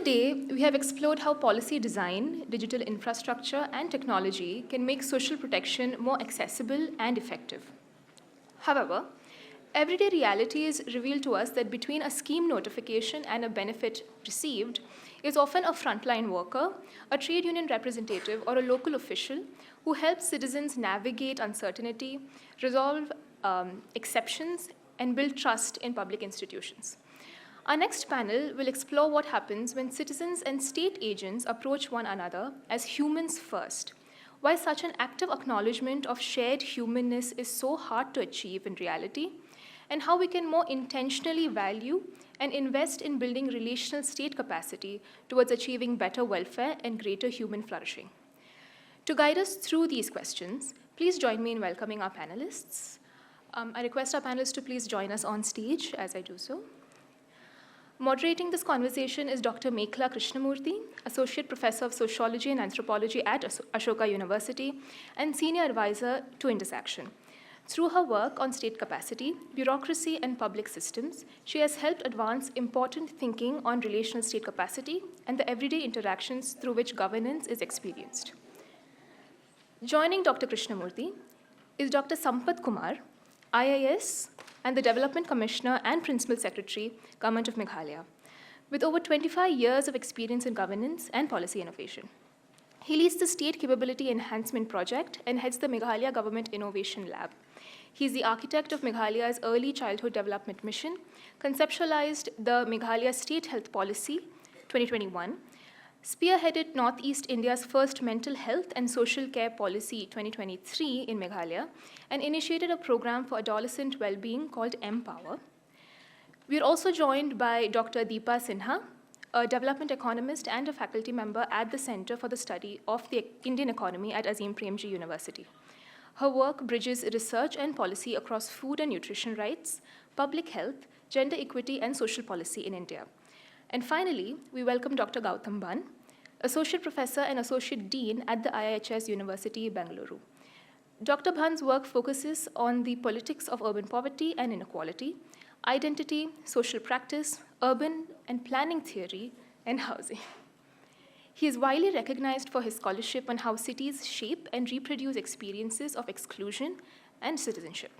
day, we have explored how policy design, digital infrastructure, and technology can make social protection more accessible and effective. However, everyday realities reveal to us that between a scheme notification and a benefit received is often a frontline worker, a trade union representative, or a local official who helps citizens navigate uncertainty, resolve exceptions, and build trust in public institutions. Our next panel will explore what happens when citizens and state agents approach one another as humans first, why such an active acknowledgement of shared humanness is so hard to achieve in reality, and how we can more intentionally value and invest in building relational state capacity towards achieving better welfare and greater human flourishing. To guide us through these questions, please join me in welcoming our panelists. I request our panelists to please join us on stage as I do so. Moderating this conversation is Dr. Mekhala Krishnamurthy, Associate Professor of Sociology and Anthropology at Ashoka University and Senior Advisor to Indus Action. Through her work on state capacity, bureaucracy, and public systems, she has helped advance important thinking on relational state capacity and the everyday interactions through which governance is experienced. Joining Dr. Krishnamurthy is Dr. Sampath Kumar, IIHS, and the Development Commissioner and Principal Secretary, Government of Meghalaya, with over 25 years of experience in governance and policy innovation. He leads the State Capability Enhancement Project and heads the Meghalaya Government Innovation Lab. He is the architect of Meghalaya's Early Childhood Development Mission, conceptualized the Meghalaya State Health Policy 2021, spearheaded Northeast India's first mental health and social care policy 2023 in Meghalaya, and initiated a program for adolescent well-being called Empower. We are also joined by Dr. Dipa Sinha, a development economist and a faculty member at the Center for the Study of the Indian Economy at Azim Premji University. Her work bridges research and policy across food and nutrition rights, public health, gender equity, and social policy in India. And finally, we welcome Dr. Gautam Bhan, Associate Professor and Associate Dean at the IIHS University, Bengaluru. Dr. Bhan's work focuses on the politics of urban poverty and inequality, identity, social practice, urban and planning theory, and housing. He is widely recognized for his scholarship on how cities shape and reproduce experiences of exclusion and citizenship.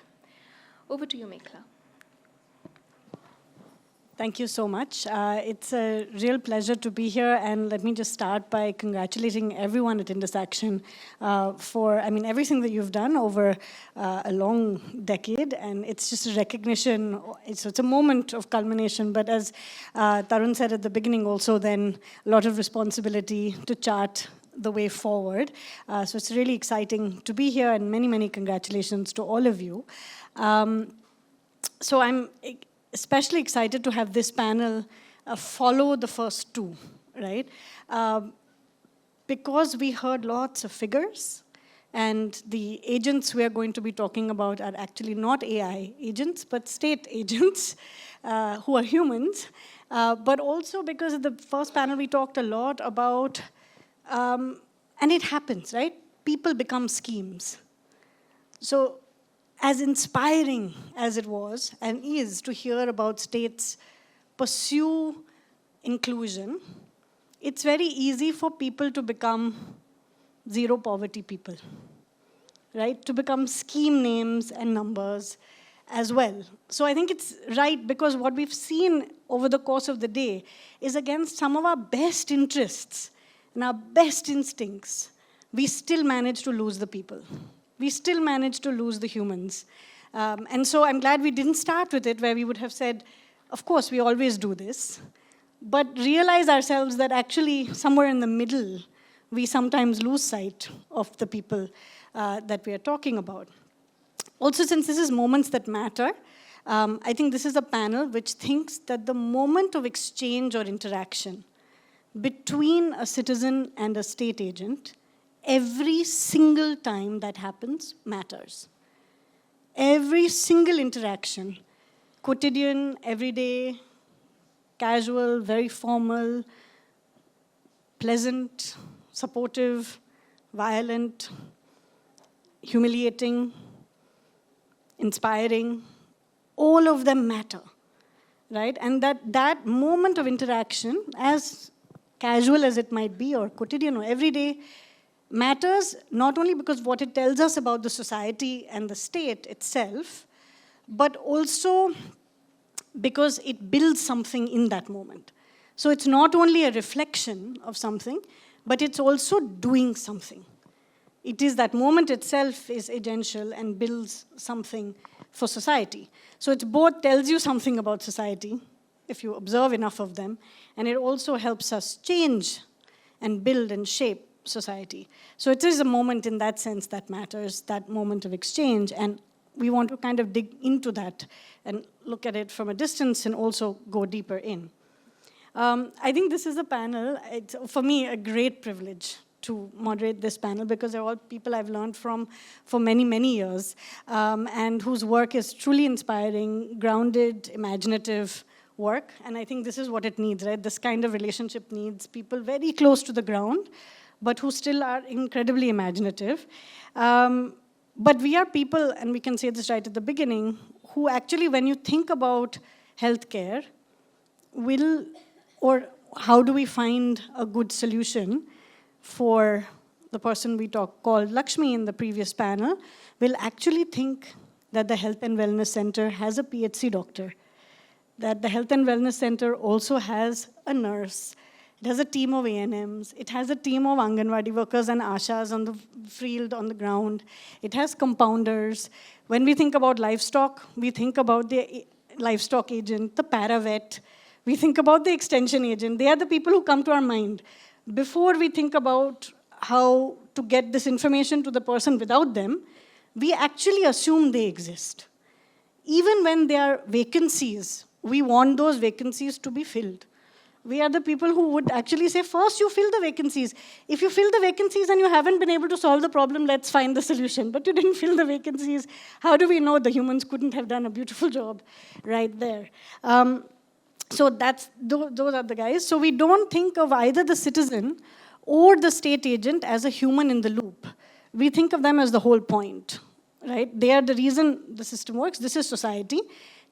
Over to you, Mekhala. Thank you so much. It's a real pleasure to be here, and let me just start by congratulating everyone at Indus Action for, everything that you've done over a long decade, and it's just a recognition. It's a moment of culmination, but as Tarun said at the beginning also, then a lot of responsibility to chart the way forward. So it's really exciting to be here, and many, many congratulations to all of you. So I'm especially excited to have this panel follow the first two, right? Because we heard lots of figures, and the agents we are going to be talking about are actually not AI agents, but state agents who are humans. But also because at the first panel we talked a lot about, and it happens, right? People become schemes. So as inspiring as it was and is to hear about states pursue inclusion, it's very easy for people to become zero poverty people, right? To become scheme names and numbers as well. So I think it's right, because what we've seen over the course of the day is against some of our best interests and our best instincts, we still manage to lose the people. We still manage to lose the humans. And so I'm glad we didn't start with it where we would have said, of course, we always do this, but realize ourselves that actually somewhere in the middle, we sometimes lose sight of the people that we are talking about. Also, since this is moments that matter, I think this is a panel which thinks that the moment of exchange or interaction between a citizen and a state agent, every single time that happens matters. Every single interaction, quotidian, everyday, casual, very formal, pleasant, supportive, violent, humiliating, inspiring, all of them matter, right? And that moment of interaction, as casual as it might be, or quotidian or everyday, matters not only because what it tells us about the society and the state itself, but also because it builds something in that moment. So it's not only a reflection of something, but it's also doing something. It is that moment itself is agential and builds something for society. So it both tells you something about society, if you observe enough of them, and it also helps us change and build and shape society. So it is a moment in that sense that matters, that moment of exchange, and we want to kind of dig into that and look at it from a distance and also go deeper in. I think this is a panel, it's, for me, a great privilege to moderate this panel because they're all people I've learned from for many, many years, and whose work is truly inspiring, grounded, imaginative work. And I think this is what it needs, right? This kind of relationship needs people very close to the ground, but who still are incredibly imaginative. But we are people, and we can say this right at the beginning, who actually, when you think about healthcare, or how do we find a good solution for the person we called Lakshmi in the previous panel, will actually think that the Health and Wellness Center has a PHC doctor, that the Health and Wellness Center also has a nurse, it has a team of ANMs, it has a team of Anganwadi workers and Ashas on the field, on the ground, it has compounders. When we think about livestock, we think about the livestock agent, the para-vet, we think about the extension agent. They are the people who come to our mind before we think about how to get this information to the person without them. We actually assume they exist. Even when there are vacancies, we want those vacancies to be filled. We are the people who would actually say, first you fill the vacancies. If you fill the vacancies and you haven't been able to solve the problem, let's find the solution. But you didn't fill the vacancies. How do we know the humans couldn't have done a beautiful job right there? So those are the guys. So we don't think of either the citizen or the state agent as a human in the loop. We think of them as the whole point, right? They are the reason the system works. This is society.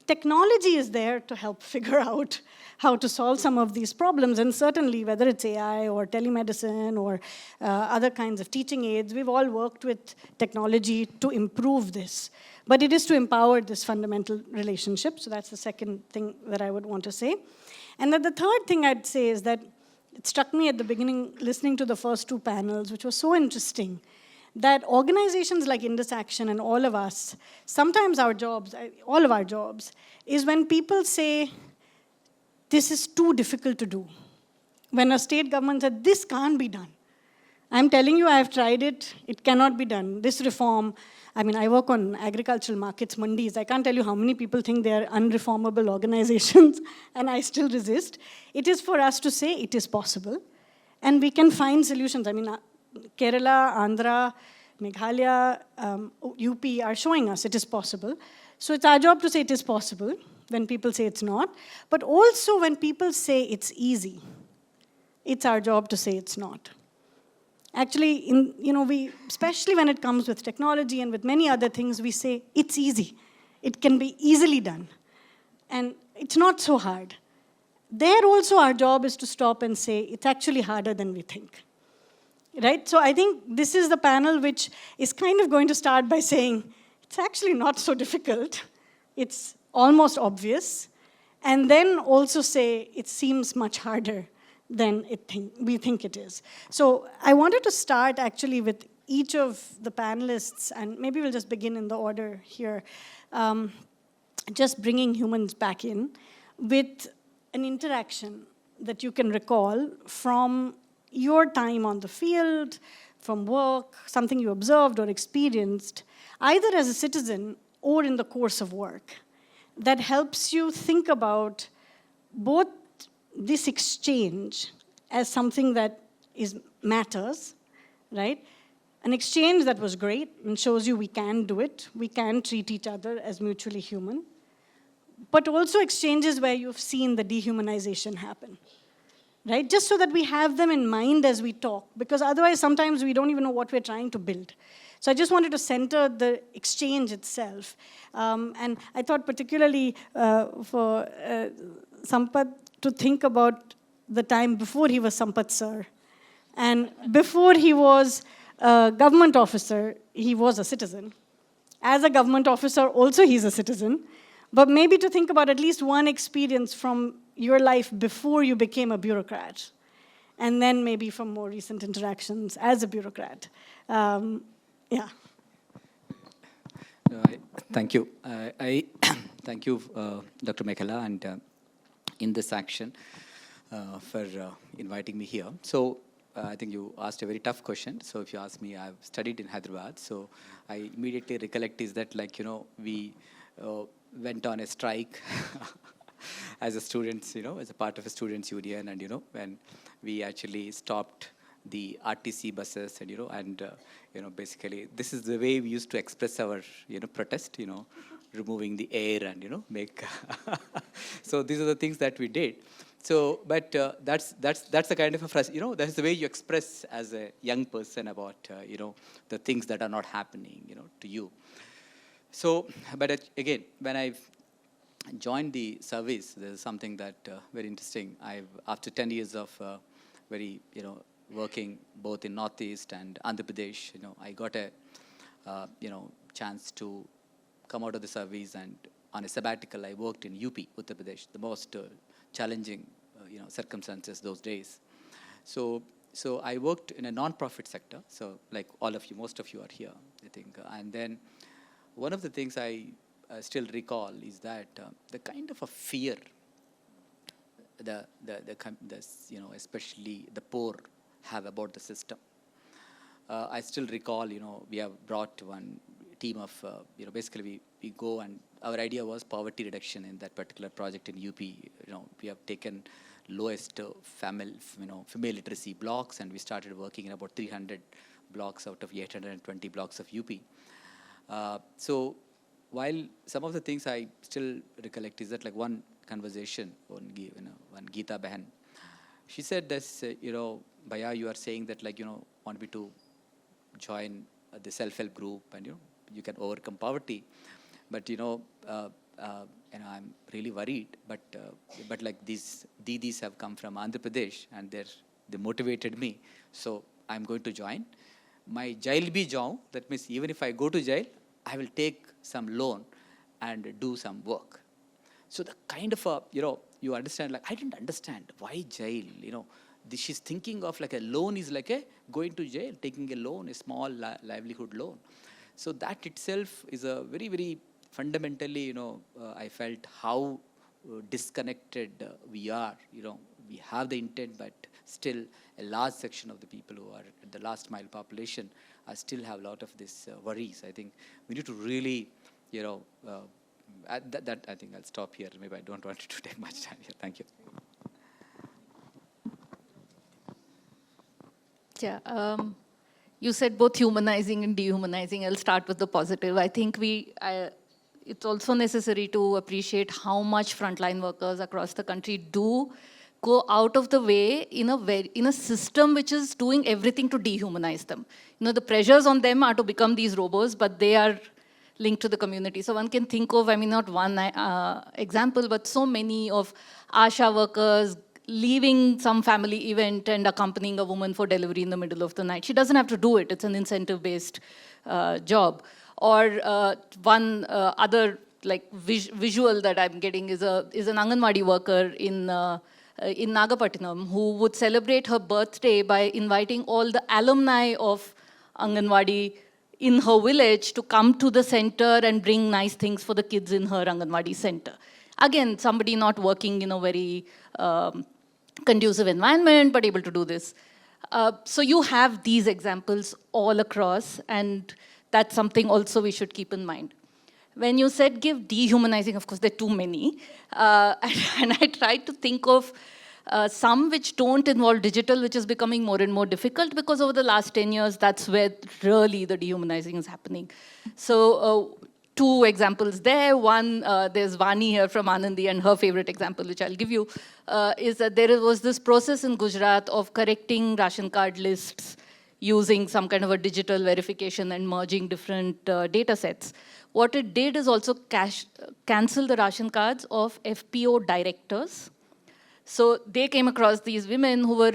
Technology is there to help figure out how to solve some of these problems. And certainly, whether it's AI or telemedicine or other kinds of teaching aids, we've all worked with technology to improve this. But it is to empower this fundamental relationship. So that's the second thing that I would want to say. And then the third thing I'd say is that it struck me at the beginning, listening to the first two panels, which was so interesting, that organizations like Indus Action and all of us, sometimes our jobs, all of our jobs, is when people say, this is too difficult to do. When a state government said, this can't be done. I'm telling you, I've tried it, it cannot be done. This reform, I mean, I work on agricultural markets, mandis. I can't tell you how many people think they are unreformable organizations, and I still resist. It is for us to say it is possible, and we can find solutions. I mean, Kerala, Andhra, Meghalaya, UP are showing us it is possible. So it's our job to say it is possible when people say it's not, but also when people say it's easy, it's our job to say it's not. Actually, we, especially when it comes with technology and with many other things, we say it's easy. It can be easily done. And it's not so hard. There also our job is to stop and say it's actually harder than we think. Right? So I think this is the panel which is kind of going to start by saying it's actually not so difficult. It's almost obvious. And then also say it seems much harder than we think it is. So I wanted to start actually with each of the panelists, and maybe we'll just begin in the order here, just bringing humans back in with an interaction that you can recall from your time on the field, from work, something you observed or experienced, either as a citizen or in the course of work, that helps you think about both this exchange as something that matters, right? An exchange that was great and shows you we can do it, we can treat each other as mutually human, but also exchanges where you've seen the dehumanization happen, right? Just so that we have them in mind as we talk, because otherwise sometimes we don't even know what we're trying to build. So I just wanted to center the exchange itself. And I thought particularly for Sampath to think about the time before he was Sampath sir. And before he was a government officer, he was a citizen. As a government officer, also he's a citizen. But maybe to think about at least one experience from your life before you became a bureaucrat, and then maybe from more recent interactions as a bureaucrat. Yeah. Thank you. I thank you, Dr. Mekhala, and in this action for inviting me here. So I think you asked a very tough question. So if you ask me, I've studied in Hyderabad. So I immediately recollect is that, like, we went on a strike as a students, as a part of a students' union, and, when we actually stopped the RTC buses, and, basically this is the way we used to express our, protest, removing the air and, make. So these are the things that we did. So, but that's the kind of a that's the way you express as a young person about, the things that are not happening, to you. So, but again, when I've joined the service, there's something that very interesting. After 10 years of very, working both in Northeast and Andhra Pradesh, I got a, chance to come out of the service, and on a sabbatical, I worked in UP, Uttar Pradesh, the most challenging, circumstances those days. So I worked in a non-profit sector. So like all of you, most of you are here, I think. And then one of the things I still recall is that the kind of a fear especially the poor have about the system. I still recall, we have brought one team of, basically we go, and our idea was poverty reduction in that particular project in UP. We have taken lowest female literacy blocks, and we started working in about 300 blocks out of 820 blocks of UP. So while some of the things I still recollect is that, like, one conversation on one Geeta Bhan, she said this, Bhaiya, you are saying that, like, want me to join the self-help group, and you can overcome poverty, but I'm really worried, but like these Didis have come from Andhra Pradesh, and they motivated me, so I'm going to join. My jail bhi jaun, that means even if I go to jail, I will take some loan and do some work. So the kind of a, you understand, like, I didn't understand why jail, she's thinking of like a loan is like a going to jail, taking a loan, a small livelihood loan. So that itself is a very, very fundamentally, I felt how disconnected we are. We have the intent, but still a large section of the people who are at the last mile population still have a lot of these worries. I think we need to really, that I think I'll stop here. Maybe I don't want to take much time here. Thank you. Yeah, you said both humanizing and dehumanizing. I'll start with the positive. I think it's also necessary to appreciate how much frontline workers across the country do go out of the way in a system which is doing everything to dehumanize them. The pressures on them are to become these robots, but they are linked to the community. So one can think of, not one example, but so many of ASHA workers leaving some family event and accompanying a woman for delivery in the middle of the night. She doesn't have to do it. It's an incentive-based job. Or one other visual that I'm getting is an Anganwadi worker in Nagapattinam who would celebrate her birthday by inviting all the alumni of Anganwadi in her village to come to the center and bring nice things for the kids in her Anganwadi center. Again, somebody not working in a very conducive environment, but able to do this. So you have these examples all across, and that's something also we should keep in mind. When you said give dehumanizing, of course, there are too many. And I tried to think of some which don't involve digital, which is becoming more and more difficult, because over the last 10 years, that's where really the dehumanizing is happening. So two examples there. One, there's Vani here from Anandi, and her favorite example, which I'll give you, is that there was this process in Gujarat of correcting ration card lists using some kind of a digital verification and merging different data sets. What it did is also cancel the ration cards of FPO directors. So they came across these women who were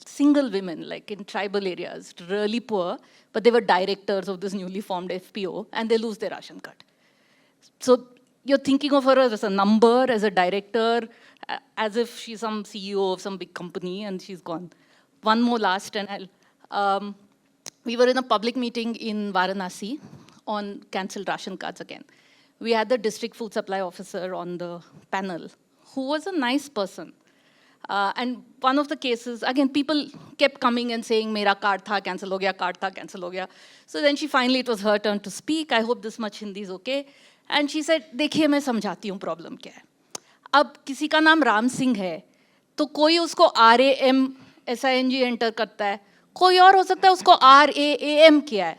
single women, like in tribal areas, really poor, but they were directors of this newly formed FPO, and they lose their ration card. So you're thinking of her as a number, as a director, as if she's some CEO of some big company, and she's gone. One more last, and we were in a public meeting in Varanasi on cancelled ration cards again. We had the district food supply officer on the panel, who was a nice person. And one of the cases, again, people kept coming and saying, Mera card tha, cancel ho gaya, card tha, cancel ho gaya. So then it was her turn to speak. I hope this much Hindi is okay. And she said, देखिए मैं समझाती हूँ problem क्या है. अब किसी का नाम राम सिंह है, तो कोई उसको RAMSING एंटर करता है, कोई और हो सकता है उसको RAAM किया है,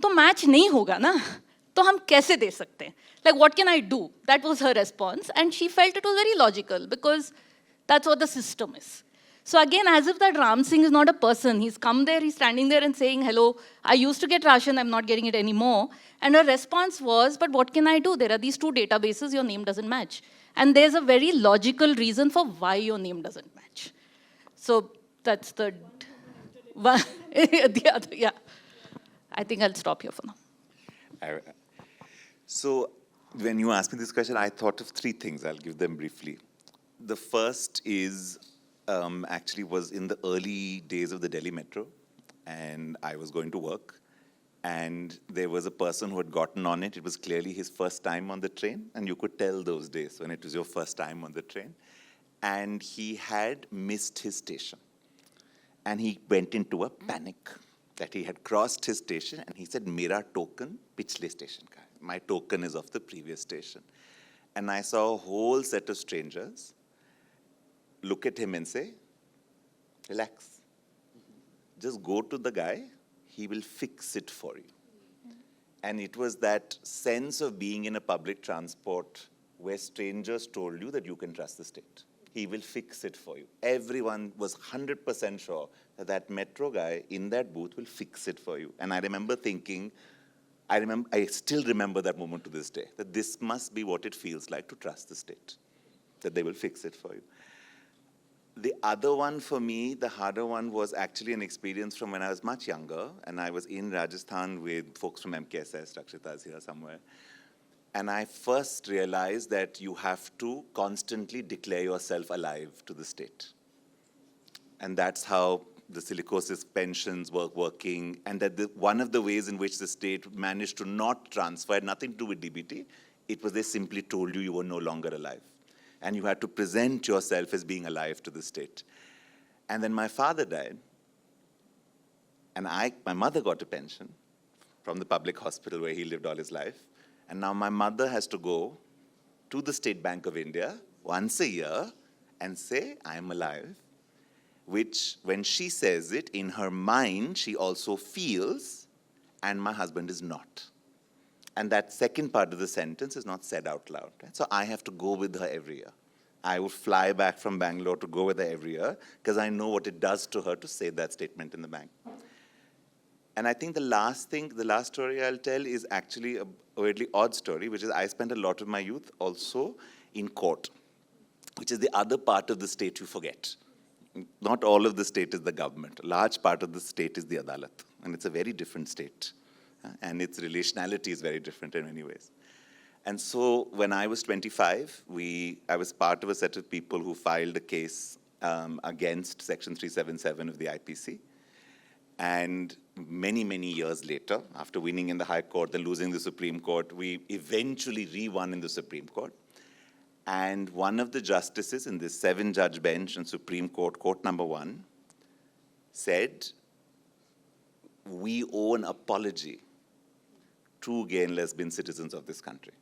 तो मैच नहीं होगा ना, तो हम कैसे दे सकते हैं? Like, what can I do? That was her response, and she felt it was very logical because that's what the system is. So again, as if that Ram Singh is not a person. He's come there, he's standing there and saying, hello, I used to get ration, I'm not getting it anymore. And her response was, but what can I do? There are these two databases, your name doesn't match. And there's a very logical reason for why your name doesn't match. So that's the one. The other, yeah. I think I'll stop here for now. So when you asked me this question, I thought of three things. I'll give them briefly. The first is, actually was in the early days of the Delhi Metro, and I was going to work, and there was a person who had gotten on it. It was clearly his first time on the train, and you could tell those days when it was your first time on the train. And he had missed his station, and he went into a panic that he had crossed his station, and he said, Mera token pichle station ka hai. My token is of the previous station. And I saw a whole set of strangers look at him and say, relax. Just go to the guy, he will fix it for you. And it was that sense of being in a public transport where strangers told you that you can trust the state. He will fix it for you. Everyone was 100% sure that that metro guy in that booth will fix it for you. And I remember thinking, I still remember that moment to this day, that this must be what it feels like to trust the state, that they will fix it for you. The other one for me, the harder one, was actually an experience from when I was much younger, and I was in Rajasthan with folks from MKSS, Rakshita is here somewhere. And I first realized that you have to constantly declare yourself alive to the state. And that's how the silicosis pensions were working, and that one of the ways in which the state managed to not transfer, had nothing to do with DBT, it was they simply told you were no longer alive. And you had to present yourself as being alive to the state. And then my father died, and my mother got a pension from the public hospital where he lived all his life. And now my mother has to go to the State Bank of India once a year and say, I'm alive, which when she says it, in her mind, she also feels, and my husband is not. And that second part of the sentence is not said out loud. Right? So I have to go with her every year. I would fly back from Bangalore to go with her every year because I know what it does to her to say that statement in the bank. And I think the last story I'll tell is actually a weirdly odd story, which is I spent a lot of my youth also in court, which is the other part of the state you forget. Not all of the state is the government. A large part of the state is the Adalat. And it's a very different state. And its relationality is very different in many ways. And so when I was 25, I was part of a set of people who filed a case against Section 377 of the IPC. And many, many years later, after winning in the High Court and losing the Supreme Court, we eventually re-won in the Supreme Court. And one of the justices in this 7-judge bench in Supreme Court, Court number 1, said, we owe an apology to gay and lesbian citizens of this country.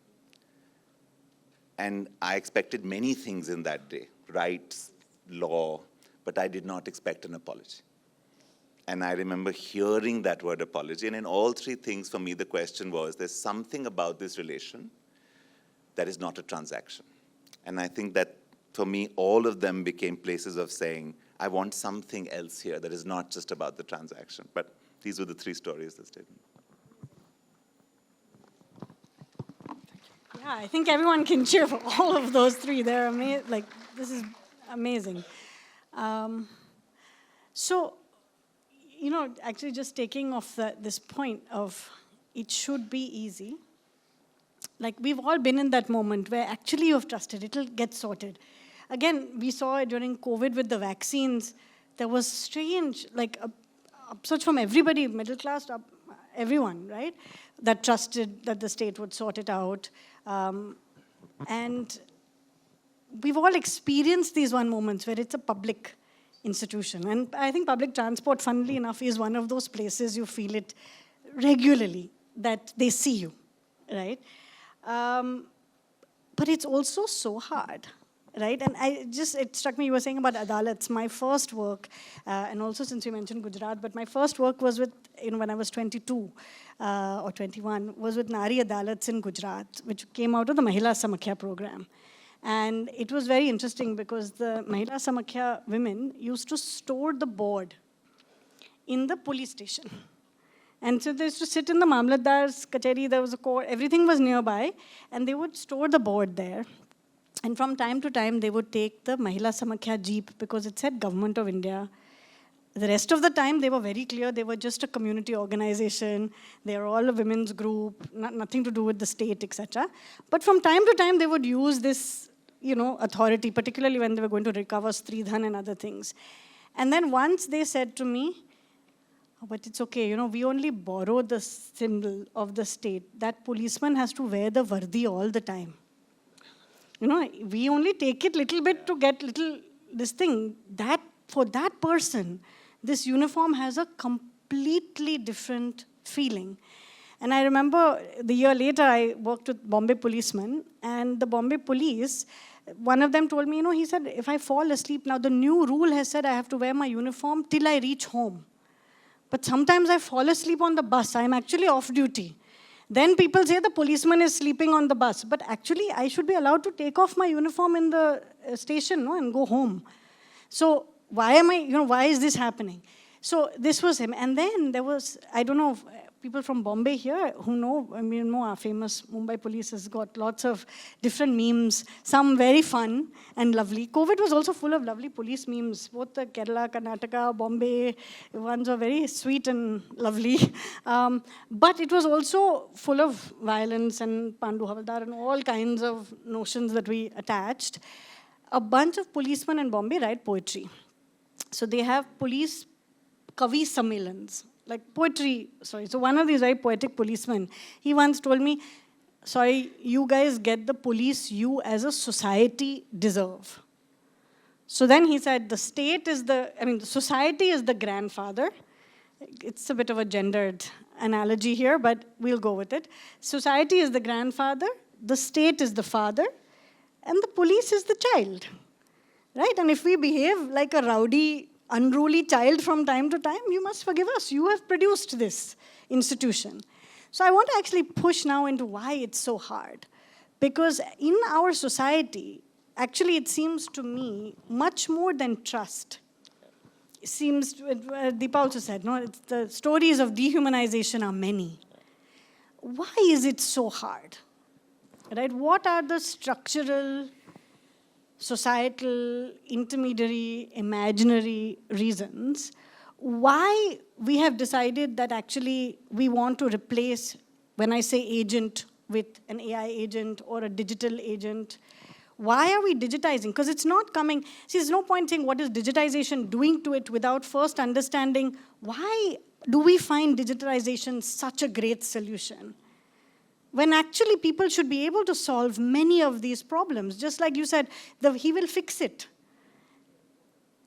And I expected many things in that day, rights, law, but I did not expect an apology. And I remember hearing that word apology, and in all three things for me, the question was, there's something about this relation that is not a transaction. And I think that, for me, all of them became places of saying, I want something else here that is not just about the transaction. But these were the three stories that stayed. Yeah, I think everyone can cheer for all of those three. They're amazing. Like, this is Amazing. So, you know, actually just taking off this point of it should be easy. Like, we've all been in that moment where actually you've trusted, it'll get sorted. Again, we saw it during COVID with the vaccines. There was strange, like, upsurge from everybody, middle class, up, everyone, right? That trusted that the state would sort it out. And we've all experienced these moments where it's a public institution. And I think public transport, funnily enough, is one of those places you feel it regularly, that they see you, right? But it's also so hard, right? And it struck me, you were saying about adalats. My first work, and also since you mentioned Gujarat, but my first work was with, when I was 22 or 21, was with Nari Adalats in Gujarat, which came out of the Meghalaya program. And it was very interesting because the Mekhala Samakhya women used to store the board in the police station. And so they used to sit in the Mamlatdar's kacheri, there was a court, everything was nearby, and they would store the board there. And from time to time, they would take the Mekhala Samakhya jeep because it said Government of India. The rest of the time, they were very clear, they were just a community organization, they were all a women's group, nothing to do with the state, etc. But from time to time, they would use this, authority, particularly when they were going to recover Stridhan and other things. And then once they said to me, oh, but it's okay, we only borrow the symbol of the state. That policeman has to wear the vardi all the time. We only take it little bit to get this thing. That, for that person, this uniform has a completely different feeling. And I remember the year later, I worked with Bombay policemen, and the Bombay police, one of them told me, he said, if I fall asleep, now the new rule has said I have to wear my uniform till I reach home. But sometimes I fall asleep on the bus. I'm actually off duty. Then people say the policeman is sleeping on the bus. But actually, I should be allowed to take off my uniform in the station and go home. So why is this happening? So this was him. And then there was, I don't know, people from Bombay here who know, our famous Mumbai police has got lots of different memes, some very fun and lovely. COVID was also full of lovely police memes, both the Kerala, Karnataka, Bombay ones are very sweet and lovely. But it was also full of violence and Pandu Havaldar and all kinds of notions that we attached. A bunch of policemen in Bombay write poetry. So they have police Kavi Sammelans, like poetry, So one of these very poetic policemen, he once told me, you guys get the police you as a society deserve. So then he said, the society is the grandfather. It's a bit of a gendered analogy here, but we'll go with it. Society is the grandfather, the state is the father, and the police is the child, right? And if we behave like a rowdy, unruly child from time to time, you must forgive us. You have produced this institution. So I want to actually push now into why it's so hard. Because in our society, actually it seems to me, much more than trust, it seems, Dipa also said, the stories of dehumanization are many. Why is it so hard? Right? What are the structural, societal, intermediary, imaginary reasons why we have decided that actually we want to replace, when I say agent, with an AI agent or a digital agent? Why are we digitizing? Because it's not coming. See, there's no point saying what is digitization doing to it without first understanding why do we find digitalization such a great solution? When actually people should be able to solve many of these problems. Just like you said, he will fix it.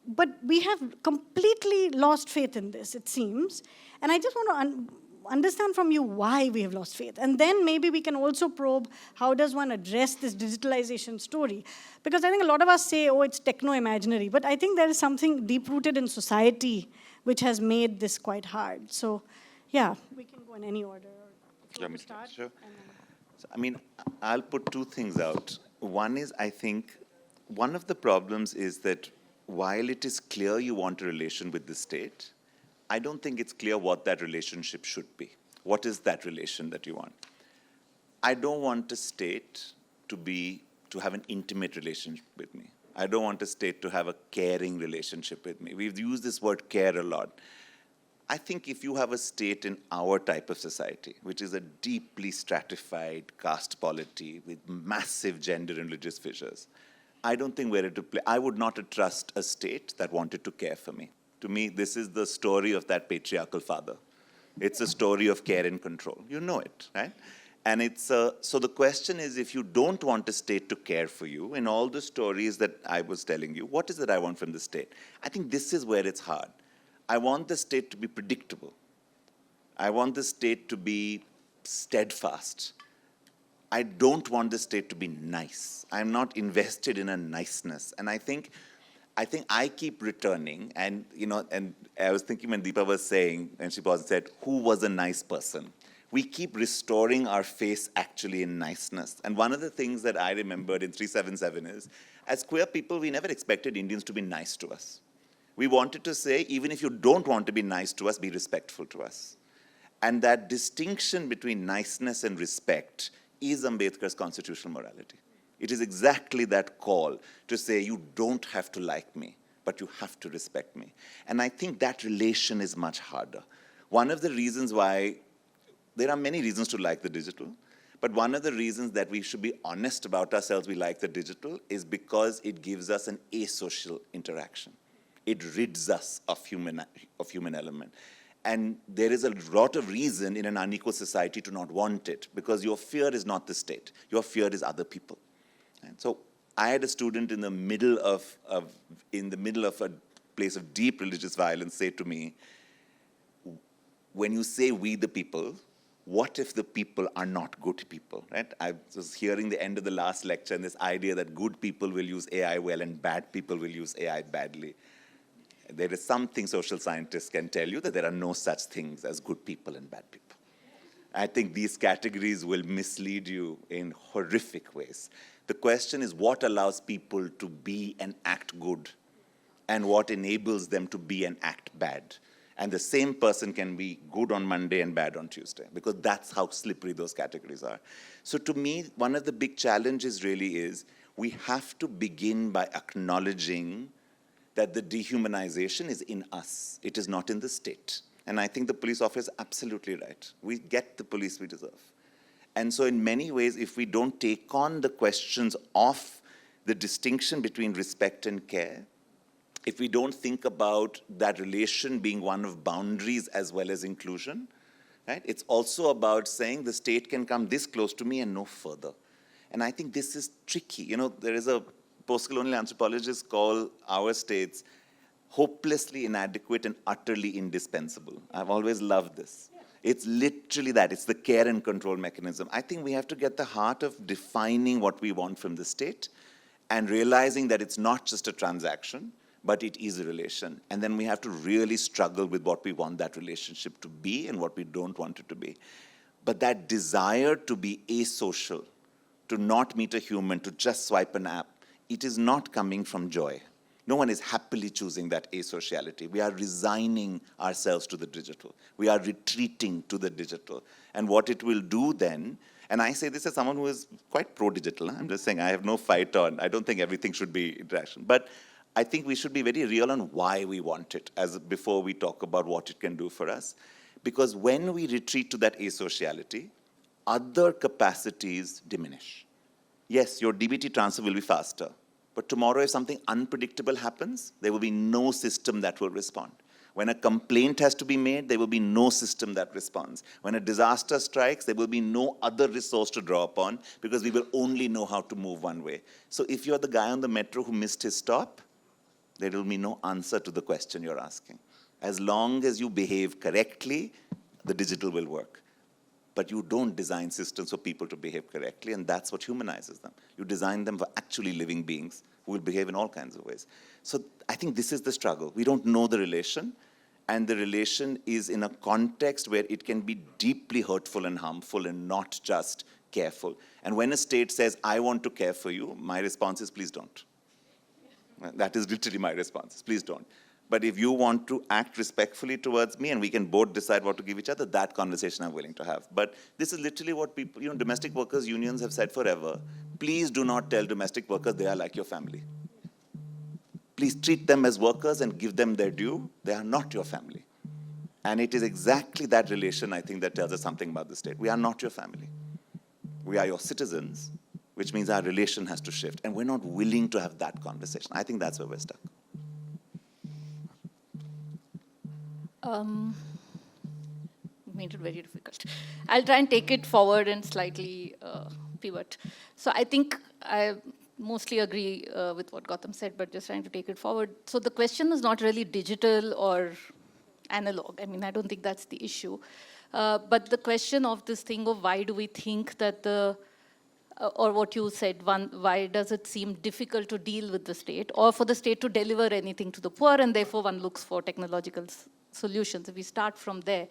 But we have completely lost faith in this, it seems. And I just want to understand from you why we have lost faith. And then maybe we can also probe how does one address this digitalization story. Because I think a lot of us say, oh, it's techno-imaginary. But I think there is something deep-rooted in society which has made this quite hard. So, yeah, we can go in any order. Start? Sure. So, I'll put two things out. One is, I think, one of the problems is that while it is clear you want a relation with the state, I don't think it's clear what that relationship should be. What is that relation that you want? I don't want a state to have an intimate relationship with me. I don't want a state to have a caring relationship with me. We've used this word care a lot. I think if you have a state in our type of society, which is a deeply stratified caste polity with massive gender and religious fissures, I don't think we're to play. I would not trust a state that wanted to care for me. To me, this is the story of that patriarchal father. It's a story of care and control. You know it, right? And so the question is, if you don't want a state to care for you, in all the stories that I was telling you, what is it I want from the state? I think this is where it's hard. I want the state to be predictable. I want the state to be steadfast. I don't want the state to be nice. I'm not invested in a niceness. And I think I keep returning, and and I was thinking when Dipa was saying, and she paused and said, who was a nice person? We keep restoring our face actually in niceness. And one of the things that I remembered in 377 is, as queer people, we never expected Indians to be nice to us. We wanted to say, even if you don't want to be nice to us, be respectful to us. And that distinction between niceness and respect is Ambedkar's constitutional morality. It is exactly that call to say, you don't have to like me, but you have to respect me. And I think that relation is much harder. One of the reasons why, there are many reasons to like the digital, but one of the reasons that we should be honest about ourselves we like the digital is because it gives us an asocial interaction. It rids us of human element. And there is a lot of reason in an unequal society to not want it, because your fear is not the state. Your fear is other people. And so I had a student in the middle of a place of deep religious violence say to me, when you say we the people, what if the people are not good people, right? I was hearing the end of the last lecture and this idea that good people will use AI well and bad people will use AI badly. There is something social scientists can tell you, that there are no such things as good people and bad people. I think these categories will mislead you in horrific ways. The question is what allows people to be and act good, and what enables them to be and act bad. And the same person can be good on Monday and bad on Tuesday, because that's how slippery those categories are. So to me, one of the big challenges really is we have to begin by acknowledging that the dehumanization is in us. It is not in the state. And I think the police officer is absolutely right. We get the police we deserve. And so in many ways, if we don't take on the questions of the distinction between respect and care, if we don't think about that relation being one of boundaries as well as inclusion, right? It's also about saying the state can come this close to me and no further. And I think this is tricky. There is a post-colonial anthropologists call our states hopelessly inadequate and utterly indispensable. I've always loved this. It's literally that. It's the care and control mechanism. I think we have to get the heart of defining what we want from the state and realizing that it's not just a transaction, but it is a relation. And then we have to really struggle with what we want that relationship to be and what we don't want it to be. But that desire to be asocial, to not meet a human, to just swipe an app, it is not coming from joy. No one is happily choosing that asociality. We are resigning ourselves to the digital. We are retreating to the digital. And what it will do then, and I say this as someone who is quite pro-digital. I'm just saying I have no fight on, I don't think everything should be interaction. But I think we should be very real on why we want it before we talk about what it can do for us. Because when we retreat to that asociality, other capacities diminish. Yes, your DBT transfer will be faster. But tomorrow, if something unpredictable happens, there will be no system that will respond. When a complaint has to be made, there will be no system that responds. When a disaster strikes, there will be no other resource to draw upon, because we will only know how to move one way. So if you're the guy on the metro who missed his stop, there will be no answer to the question you're asking. As long as you behave correctly, the digital will work. But you don't design systems for people to behave correctly, and that's what humanizes them. You design them for actually living beings who will behave in all kinds of ways. So I think this is the struggle. We don't know the relation, and the relation is in a context where it can be deeply hurtful and harmful and not just careful. And when a state says, I want to care for you, my response is, please don't. That is literally my response, please don't. But if you want to act respectfully towards me and we can both decide what to give each other, that conversation I'm willing to have. But this is literally what people, domestic workers unions have said forever. Please do not tell domestic workers they are like your family. Please treat them as workers and give them their due. They are not your family. And it is exactly that relation, I think, that tells us something about the state. We are not your family. We are your citizens, which means our relation has to shift. And we're not willing to have that conversation. I think that's where we're stuck. Made it very difficult. I'll try and take it forward and slightly pivot. So I think I mostly agree with what Gautam said, but just trying to take it forward. So the question is not really digital or analog. I mean, I don't think that's the issue. But the question of this thing of why do we think that or what you said, why does it seem difficult to deal with the state or for the state to deliver anything to the poor, and therefore one looks for technological solutions. If we start from there,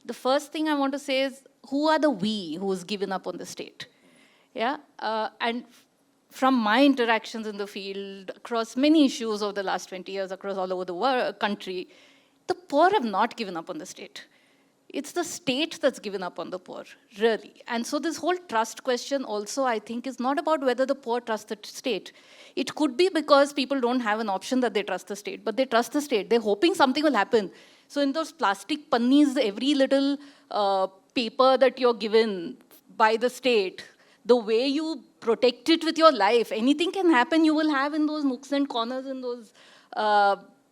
the first thing I want to say is, who are the we who's given up on the state? Yeah, and from my interactions in the field across many issues over the last 20 years, across all over the country, the poor have not given up on the state. It's the state that's given up on the poor, really. And so this whole trust question also, I think, is not about whether the poor trust the state. It could be because people don't have an option that they trust the state, but they trust the state. They're hoping something will happen. So in those plastic pannis, every little paper that you're given by the state, the way you protect it with your life, anything can happen, you will have in those nooks and corners, in those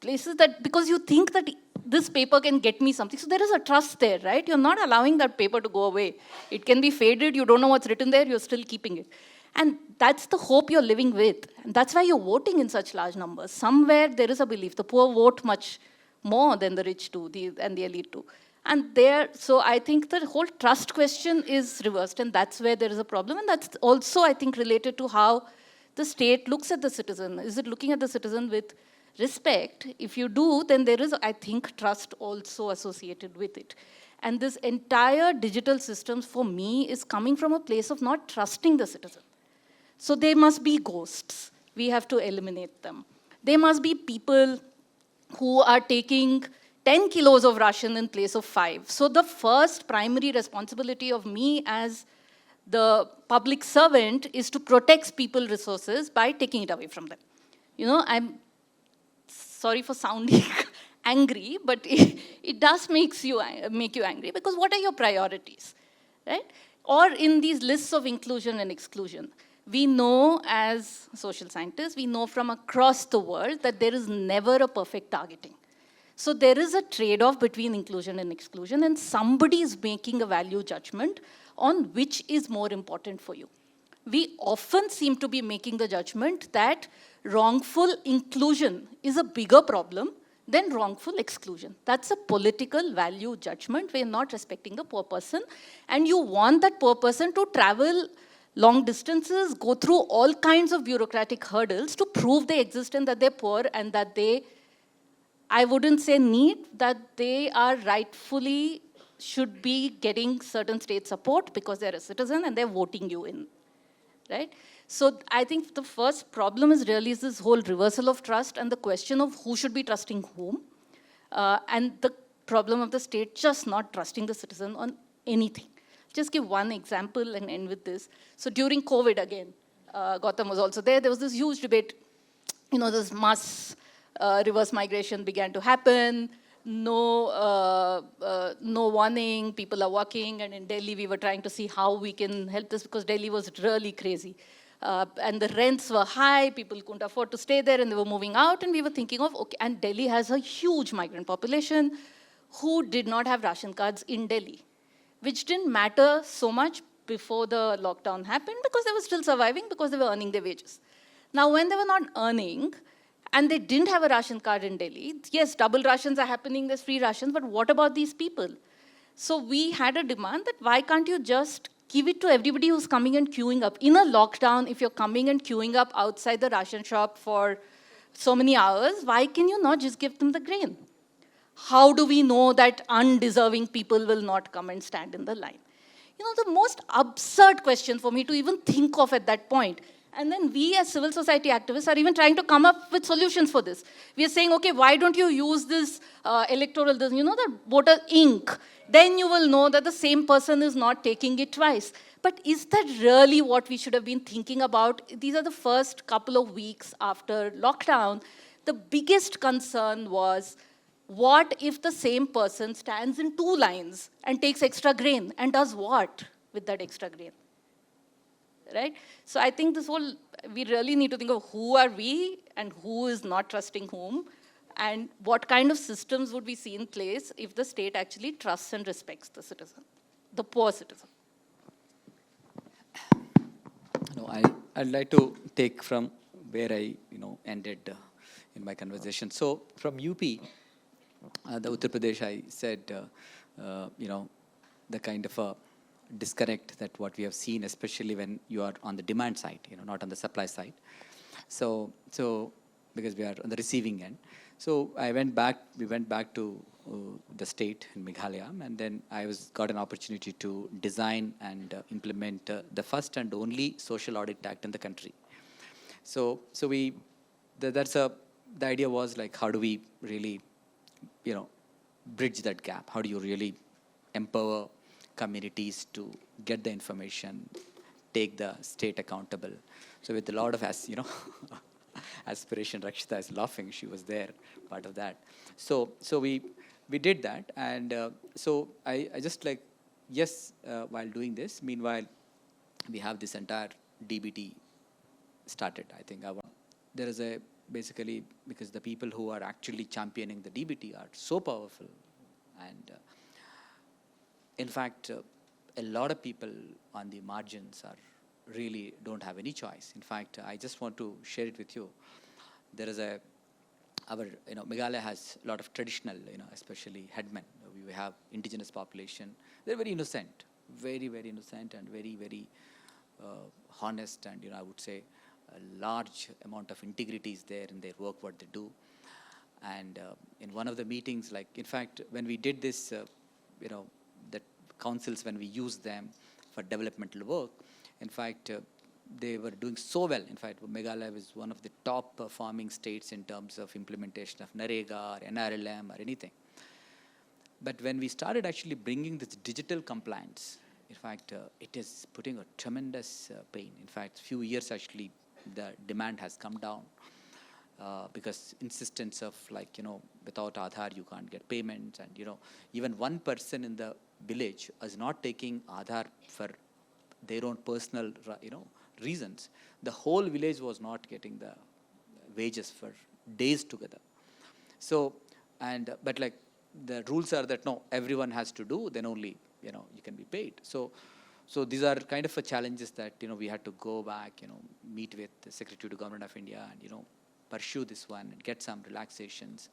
places that, because you think that this paper can get me something. So there is a trust there, right? You're not allowing that paper to go away. It can be faded, you don't know what's written there, you're still keeping it. And that's the hope you're living with. And that's why you're voting in such large numbers. Somewhere there is a belief. The poor vote much more than the rich do, and the elite do. And so I think the whole trust question is reversed, and that's where there is a problem. And that's also, I think, related to how the state looks at the citizen. Is it looking at the citizen with respect? If you do, then there is, I think, trust also associated with it. And this entire digital systems, for me, is coming from a place of not trusting the citizen. So there must be ghosts. We have to eliminate them. There must be people who are taking 10 kilos of ration in place of 5. So the first primary responsibility of me as the public servant is to protect people's resources by taking it away from them. You know, I'm sorry for sounding angry, but it does make you angry, because what are your priorities, right? Or in these lists of inclusion and exclusion, we know as social scientists, we know from across the world that there is never a perfect targeting. So there is a trade-off between inclusion and exclusion, and somebody is making a value judgment on which is more important for you. We often seem to be making the judgment that wrongful inclusion is a bigger problem than wrongful exclusion. That's a political value judgment. We're not respecting the poor person, and you want that poor person to travel long distances, go through all kinds of bureaucratic hurdles to prove they exist and that they're poor and that they, I wouldn't say need, that they are rightfully should be getting certain state support because they're a citizen and they're voting you in, right? So I think the first problem is really this whole reversal of trust and the question of who should be trusting whom, and the problem of the state just not trusting the citizen on anything. Just give one example and end with this. So during COVID again, Gautam was also there. There was this huge debate. You know, this mass reverse migration began to happen. No warning. People are walking. And in Delhi, we were trying to see how we can help this because Delhi was really crazy. And the rents were high. People couldn't afford to stay there, and they were moving out. And we were thinking of, okay, and Delhi has a huge migrant population who did not have ration cards in Delhi, which didn't matter so much before the lockdown happened because they were still surviving because they were earning their wages. Now, when they were not earning and they didn't have a ration card in Delhi, yes, double rations are happening, there's free rations, but what about these people? So we had a demand that why can't you just give it to everybody who's coming and queuing up? In a lockdown, if you're coming and queuing up outside the ration shop for so many hours, why can you not just give them the grain? How do we know that undeserving people will not come and stand in the line? You know, the most absurd question for me to even think of at that point. And then we as civil society activists are even trying to come up with solutions for this. We are saying, okay, why don't you use this electoral, you know, the voter ink? Then you will know that the same person is not taking it twice. But is that really what we should have been thinking about? These are the first couple of weeks after lockdown. The biggest concern was, what if the same person stands in 2 lines and takes extra grain and does what with that extra grain? Right? So I think we really need to think of who are we and who is not trusting whom, and what kind of systems would we see in place if the state actually trusts and respects the citizen, the poor citizen. No, I'd like to take from where I ended in my conversation. So from UP, the Uttar Pradesh, I said, the kind of a disconnect that what we have seen, especially when you are on the demand side, not on the supply side. So because we are on the receiving end. So we went back to the state in Meghalaya, and then I got an opportunity to design and implement the first and only social audit act in the country. So the idea was like, how do we really, bridge that gap? How do you really empower communities to get the information, take the state accountable? So with a lot of, aspiration, Rakshita is laughing, she was there, part of that. So we did that, and so I just like, yes, while doing this, meanwhile, we have this entire DBT started. I think there is basically, because the people who are actually championing the DBT are so powerful, and in fact, a lot of people on the margins really don't have any choice. In fact, I just want to share it with you. There is Meghalaya has a lot of traditional, especially headmen. We have indigenous population. They're very innocent, very, very innocent, and very, very honest, and I would say a large amount of integrity is there in their work, what they do. And in one of the meetings, like, in fact, when we did this, the councils, when we used them for developmental work, in fact, they were doing so well. In fact, Meghalaya was one of the top performing states in terms of implementation of NREGA or NRLM or anything. But when we started actually bringing this digital compliance, in fact, it is putting a tremendous pain. In fact, few years actually, the demand has come down because insistence of without Aadhaar you can't get payments, and even one person in the village is not taking Aadhaar for their own personal reasons. The whole village was not getting the wages for days together. So, but like the rules are that no, everyone has to do, then only you can be paid. So these are kind of challenges that we had to go back, meet with the Secretary to Government of India, and pursue this one and get some relaxations.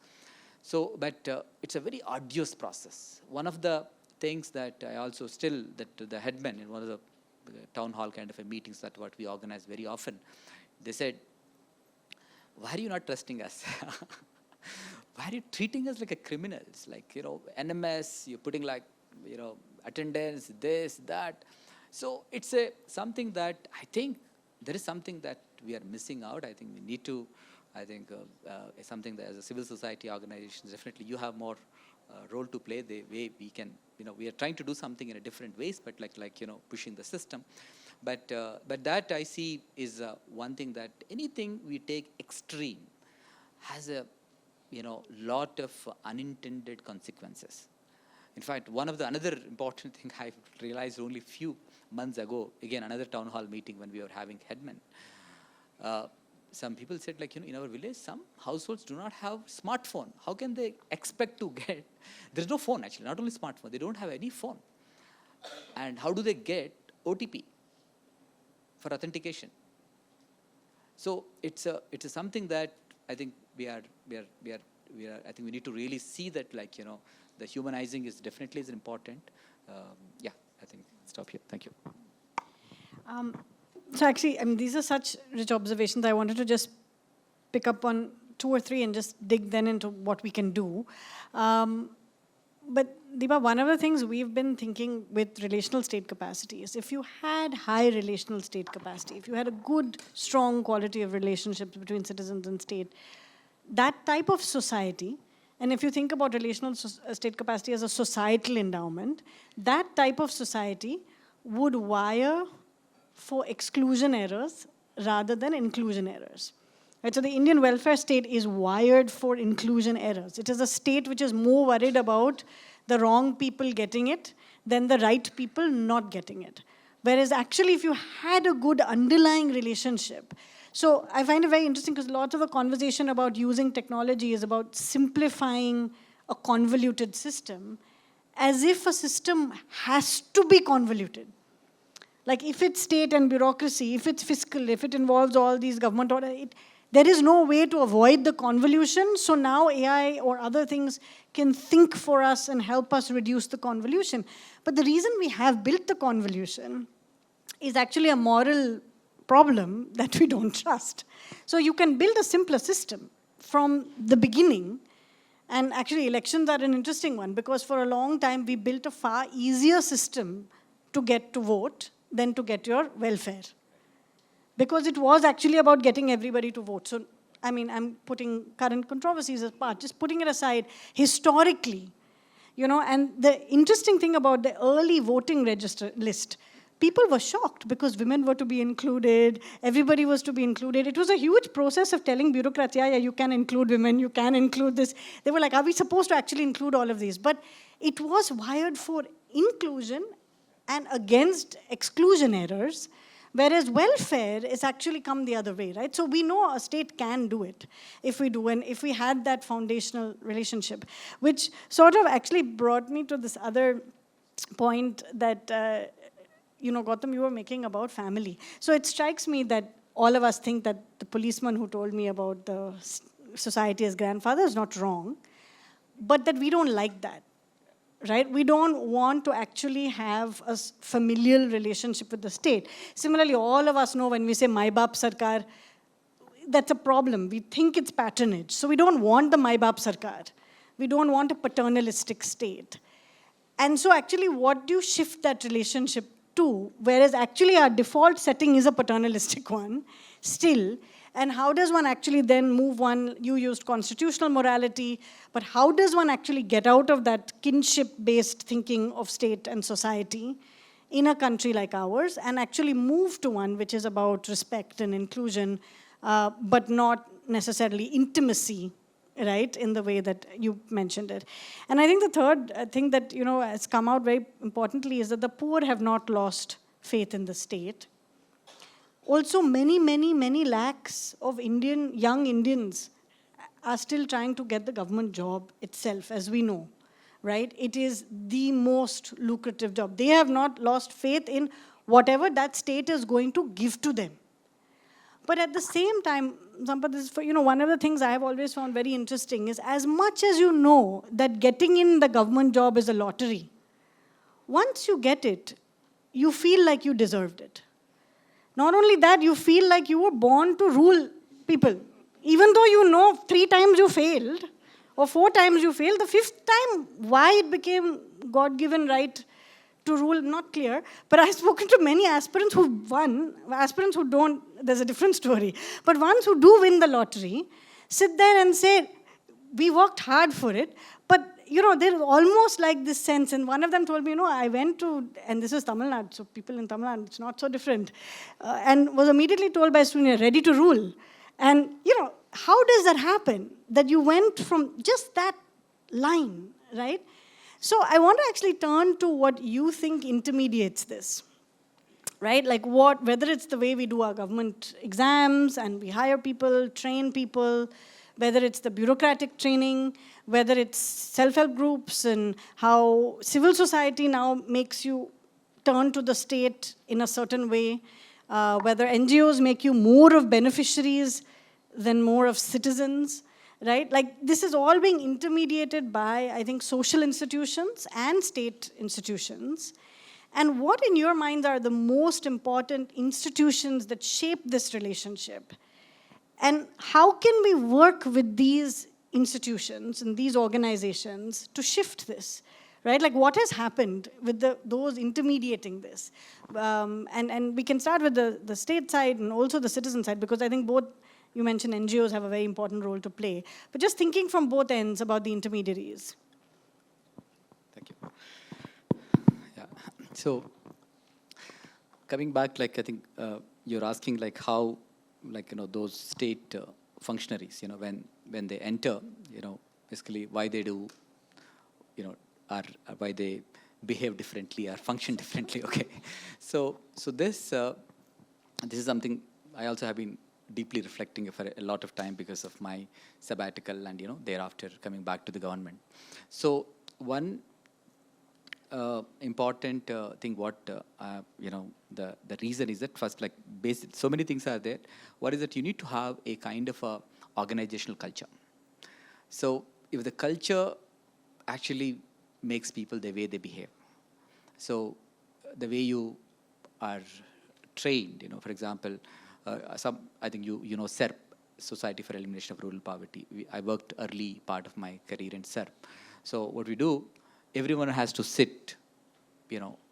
So, but it's a very arduous process. One of the things that I also that the headmen in one of the town hall kind of meetings that what we organize very often, they said, why are you not trusting us? Why are you treating us like a criminals? Like, NMS, you're putting like, attendance, this, that. So it's something that I think there is something that we are missing out. I think we need to, something that as a civil society organization, definitely you have more role to play. The way we can, we are trying to do something in a different ways, but like pushing the system. But that I see is one thing that anything we take extreme has a lot of unintended consequences. In fact, another important thing I realized only few months ago, again, another town hall meeting when we were having headmen, some people said, like, in our village, some households do not have smartphone. How can they expect to get? There's no phone, actually, not only smartphone. They don't have any phone. And how do they get OTP for authentication? So it's something that I think I think we need to really see that, like, the humanizing is definitely is important. Yeah, I think stop here. Thank you. So actually, these are such rich observations. I wanted to just pick up on 2 or 3 and just dig then into what we can do. But Dipa, one of the things we've been thinking with relational state capacity is if you had high relational state capacity, if you had a good, strong quality of relationships between citizens and state, that type of society, and if you think about relational state capacity as a societal endowment, that type of society would wire for exclusion errors rather than inclusion errors. Right? So the Indian welfare state is wired for inclusion errors. It is a state which is more worried about the wrong people getting it than the right people not getting it. Whereas actually if you had a good underlying relationship, so I find it very interesting because lots of the conversation about using technology is about simplifying a convoluted system as if a system has to be convoluted. Like if it's state and bureaucracy, if it's fiscal, if it involves all these government orders, there is no way to avoid the convolution. So now AI or other things can think for us and help us reduce the convolution. But the reason we have built the convolution is actually a moral problem that we don't trust. So you can build a simpler system from the beginning. And actually elections are an interesting one because for a long time we built a far easier system to get to vote than to get your welfare. Because it was actually about getting everybody to vote. So, I mean, I'm putting current controversies apart, just putting it aside, historically, you know, and the interesting thing about the early voting register list, people were shocked because women were to be included, everybody was to be included. It was a huge process of telling bureaucrats, yeah, you can include women, you can include this. They were like, are we supposed to actually include all of these? But it was wired for inclusion and against exclusion errors, whereas welfare is actually come the other way, right? So we know a state can do it if we do, and if we had that foundational relationship, which sort of actually brought me to this other point that, you know, Gautam, you were making about family. So it strikes me that all of us think that the policeman who told me about the society as grandfather is not wrong, but that we don't like that. Right? We don't want to actually have a familial relationship with the state. Similarly, all of us know when we say Mai Baap Sarkar, that's a problem. We think it's patronage. So we don't want the Mai Baap Sarkar. We don't want a paternalistic state. And so actually, what do you shift that relationship to? Whereas actually our default setting is a paternalistic one still. And how does one actually then move one? You used constitutional morality, but how does one actually get out of that kinship-based thinking of state and society in a country like ours and actually move to one which is about respect and inclusion, but not necessarily intimacy, right, in the way that you mentioned it. And I think the third thing that, you know, has come out very importantly is that the poor have not lost faith in the state. Also, many lakhs of young Indians are still trying to get the government job itself, as we know, right? It is the most lucrative job. They have not lost faith in whatever that state is going to give to them. But at the same time, Sampath, this is for, you know, one of the things I have always found very interesting is as much as you know that getting in the government job is a lottery, once you get it, you feel like you deserved it. Not only that, you feel like you were born to rule people. Even though you know 3 times you failed, or 4 times you failed, the 5th time, why it became God-given right to rule, not clear. But I've spoken to many aspirants who won, aspirants who don't, there's a different story. But ones who do win the lottery, sit there and say, we worked hard for it, but you know, there's almost like this sense, and one of them told me, you know, I went to, and this is Tamil Nadu, so people in Tamil Nadu, it's not so different, and was immediately told by Sinha, ready to rule. And, you know, how does that happen? That you went from just that line, right? So I want to actually turn to what you think intermediates this, right? Like whether it's the way we do our government exams and we hire people, train people, whether it's the bureaucratic training, whether it's self-help groups and how civil society now makes you turn to the state in a certain way, whether NGOs make you more of beneficiaries than more of citizens, right? Like this is all being intermediated by, I think, social institutions and state institutions. And what in your minds are the most important institutions that shape this relationship? And how can we work with these institutions and these organizations to shift this, right? Like what has happened with those intermediating this? And we can start with the state side and also the citizen side, because I think both, you mentioned NGOs have a very important role to play. But just thinking from both ends about the intermediaries. Thank you. Yeah. So coming back, like I think you're asking like how, like, you know, those state functionaries, when they enter, basically why they do, or why they behave differently or function differently. Okay, so this is something I also have been deeply reflecting for a lot of time because of my sabbatical and thereafter coming back to the government. So one important thing, what the reason is that first, like basic, so many things are there. What is that you need to have a kind of a organizational culture. So if the culture actually makes people the way they behave, so the way you are trained, for example, I think you know SERP, Society for Elimination of Rural Poverty. I worked early part of my career in SERP. So what we do, everyone has to sit,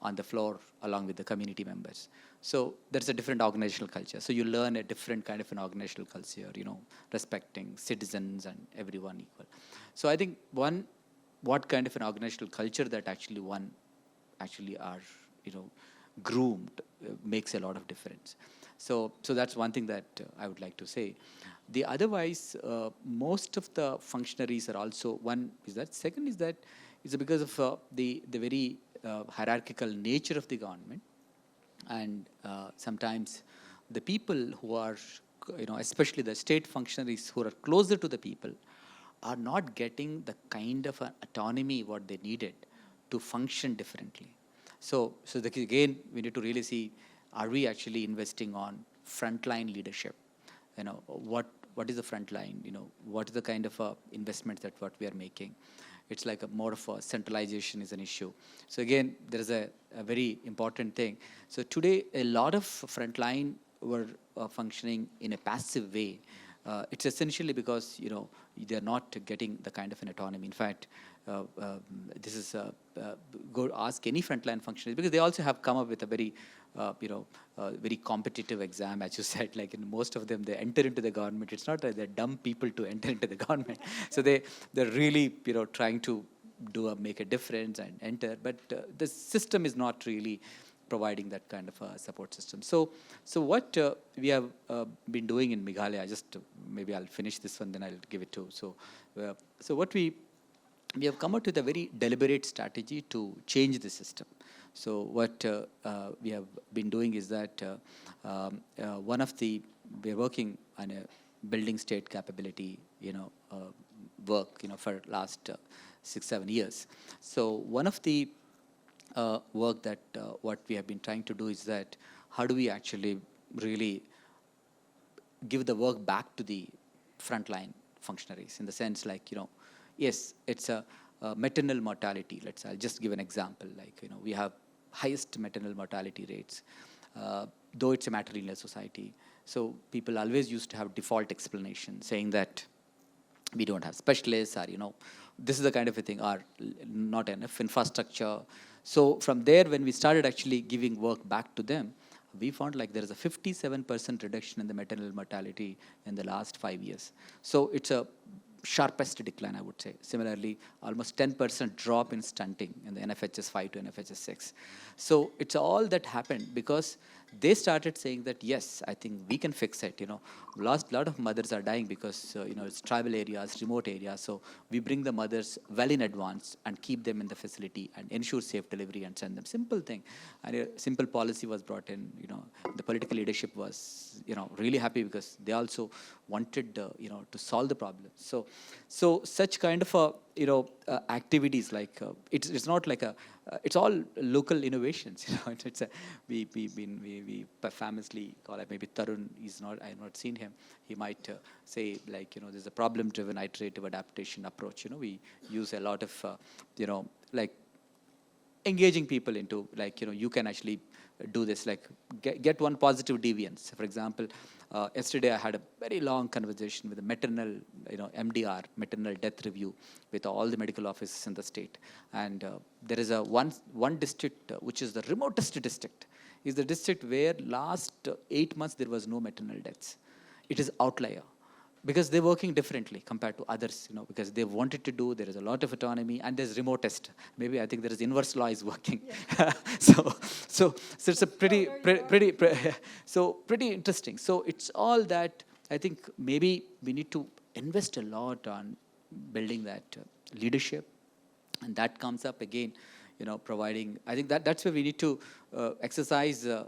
on the floor along with the community members. So there's a different organizational culture. So you learn a different kind of an organizational culture, respecting citizens and everyone equal. So I think what kind of an organizational culture that actually are, groomed makes a lot of difference. So that's one thing that I would like to say. The otherwise, most of the functionaries are also, one is that. Second is that it's because of the very hierarchical nature of the government. And sometimes the people who are, especially the state functionaries who are closer to the people, are not getting the kind of autonomy what they needed to function differently. So again, we need to really see, are we actually investing on frontline leadership? What is the frontline? What is the kind of investment that what we are making? It's like more of a centralization is an issue. So again, there is a very important thing. So today, a lot of frontline were functioning in a passive way. It's essentially because, they're not getting the kind of an autonomy. In fact, this is go ask any frontline functionaries, because they also have come up with a very, very competitive exam, as you said. Like in most of them, they enter into the government. It's not that they're dumb people to enter into the government. So they're really, trying to make a difference and enter. But the system is not really providing that kind of a support system. So what we have been doing in Meghalaya, just maybe I'll finish this one, then I'll give it to. So what we have come out with a very deliberate strategy to change the system. So what we have been doing is that we're working on a building state capability, work, for last 6-7 years. So one of the work that what we have been trying to do is that how do we actually really give the work back to the frontline functionaries, in the sense like, yes, it's a maternal mortality. I'll just give an example. Like, we have highest maternal mortality rates, though it's a matrilineal society. So people always used to have default explanation saying that we don't have specialists, or, this is the kind of a thing, or not enough infrastructure. So from there, when we started actually giving work back to them, we found like there is a 57% reduction in the maternal mortality in the last 5 years. So it's a sharpest decline, I would say. Similarly, almost 10% drop in stunting in the NFHS 5 to NFHS 6. So it's all that happened because they started saying that, yes, I think we can fix it. Lot of mothers are dying because, it's tribal areas, remote areas. So we bring the mothers well in advance and keep them in the facility and ensure safe delivery and send them. Simple thing. And a simple policy was brought in. The political leadership was, really happy because they also wanted, to solve the problem. So such kind of activities, like it's not like it's all local innovations. It's we famously call it, maybe Tarun is not, I have not seen him. He might say like, there's a problem-driven iterative adaptation approach. We use a lot of like engaging people into, like, you can actually do this, like get one positive deviance. For example, yesterday I had a very long conversation with a maternal, MDR, maternal death review, with all the medical officers in the state. And there is a one district, which is the remotest district, is the district where last 8 months there was no maternal deaths. It is outlier. Because they're working differently compared to others, because they wanted to do, there is a lot of autonomy, and there's remotest. Maybe I think there is inverse law is working. Yeah. so it's a pretty interesting. So it's all that I think maybe we need to invest a lot on building that leadership, and that comes up again, providing. I think that's where we need to exercise a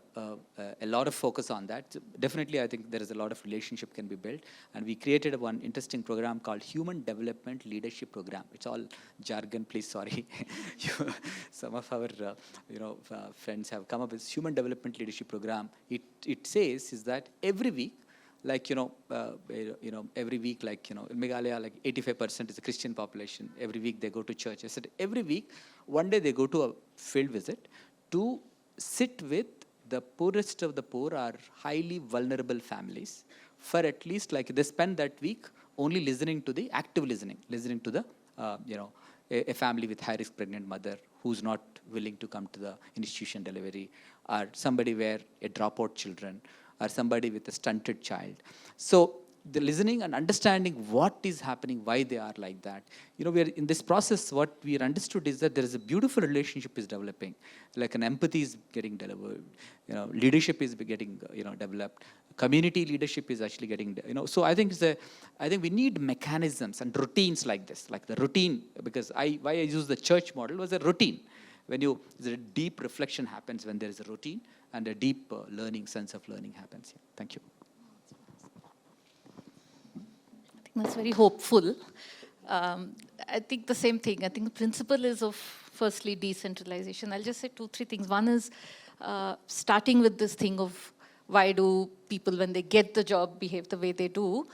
lot of focus on that. Definitely, I think there is a lot of relationship can be built, and we created one interesting program called Human Development Leadership Program. It's all jargon, please, sorry. Some of our friends have come up with Human Development Leadership Program. It says is that every week, like, every week, like, in Meghalaya, like 85% is a Christian population. Every week they go to church. I said, every week, one day they go to a field visit to sit with the poorest of the poor or highly vulnerable families for at least, like, they spend that week only listening to the active listening to the, a family with high-risk pregnant mother who's not willing to come to the institution delivery, or somebody where a dropout children, or somebody with a stunted child. So the listening and understanding what is happening, why they are like that. We are in this process, what we understood is that there is a beautiful relationship is developing, like an empathy is getting delivered, leadership is getting, developed, community leadership is actually getting, so I think we need mechanisms and routines like this, like the routine, because why I use the church model was a routine. The deep reflection happens when there is a routine, and a deep sense of learning happens. Yeah. Thank you. I think that's very hopeful. I think the same thing. I think the principle is of, firstly, decentralization. I'll just say 2-3 things. One is starting with this thing of why do people, when they get the job, behave the way they do.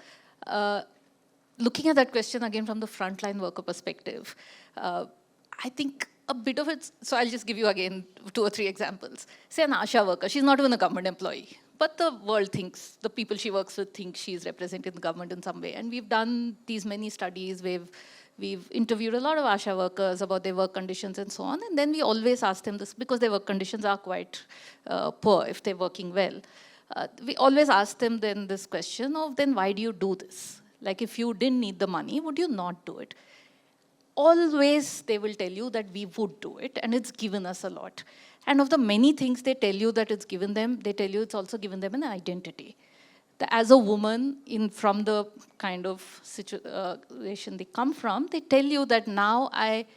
Looking at that question again from the frontline worker perspective, I think a bit of it, so I'll just give you again 2 or 3 examples. Say an ASHA worker, she's not even a government employee, but the world thinks, the people she works with think she's representing the government in some way. And we've done these many studies, we've interviewed a lot of ASHA workers about their work conditions and so on, and then we always ask them this, because their work conditions are quite poor if they're working well. We always ask them then this question of, then why do you do this? Like, if you didn't need the money, would you not do it? Always they will tell you that we would do it, and it's given us a lot. And of the many things they tell you that it's given them, they tell you it's also given them an identity. As a woman, from the kind of situation they come from, they tell you that now I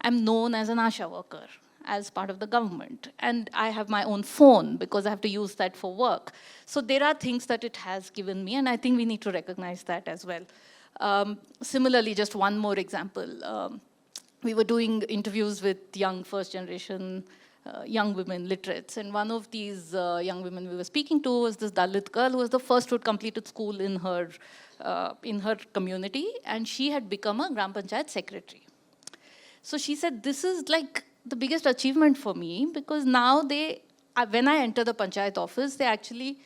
am known as an ASHA worker, as part of the government. And I have my own phone because I have to use that for work. So there are things that it has given me, and I think we need to recognize that as well. Similarly, just one more example. We were doing interviews with young first-generation young women literates, and one of these young women we were speaking to was this Dalit girl who was the first who had completed school in her community, and she had become a Gram Panchayat secretary. So she said, this is like the biggest achievement for me, because now when I enter the Panchayat office, they actually,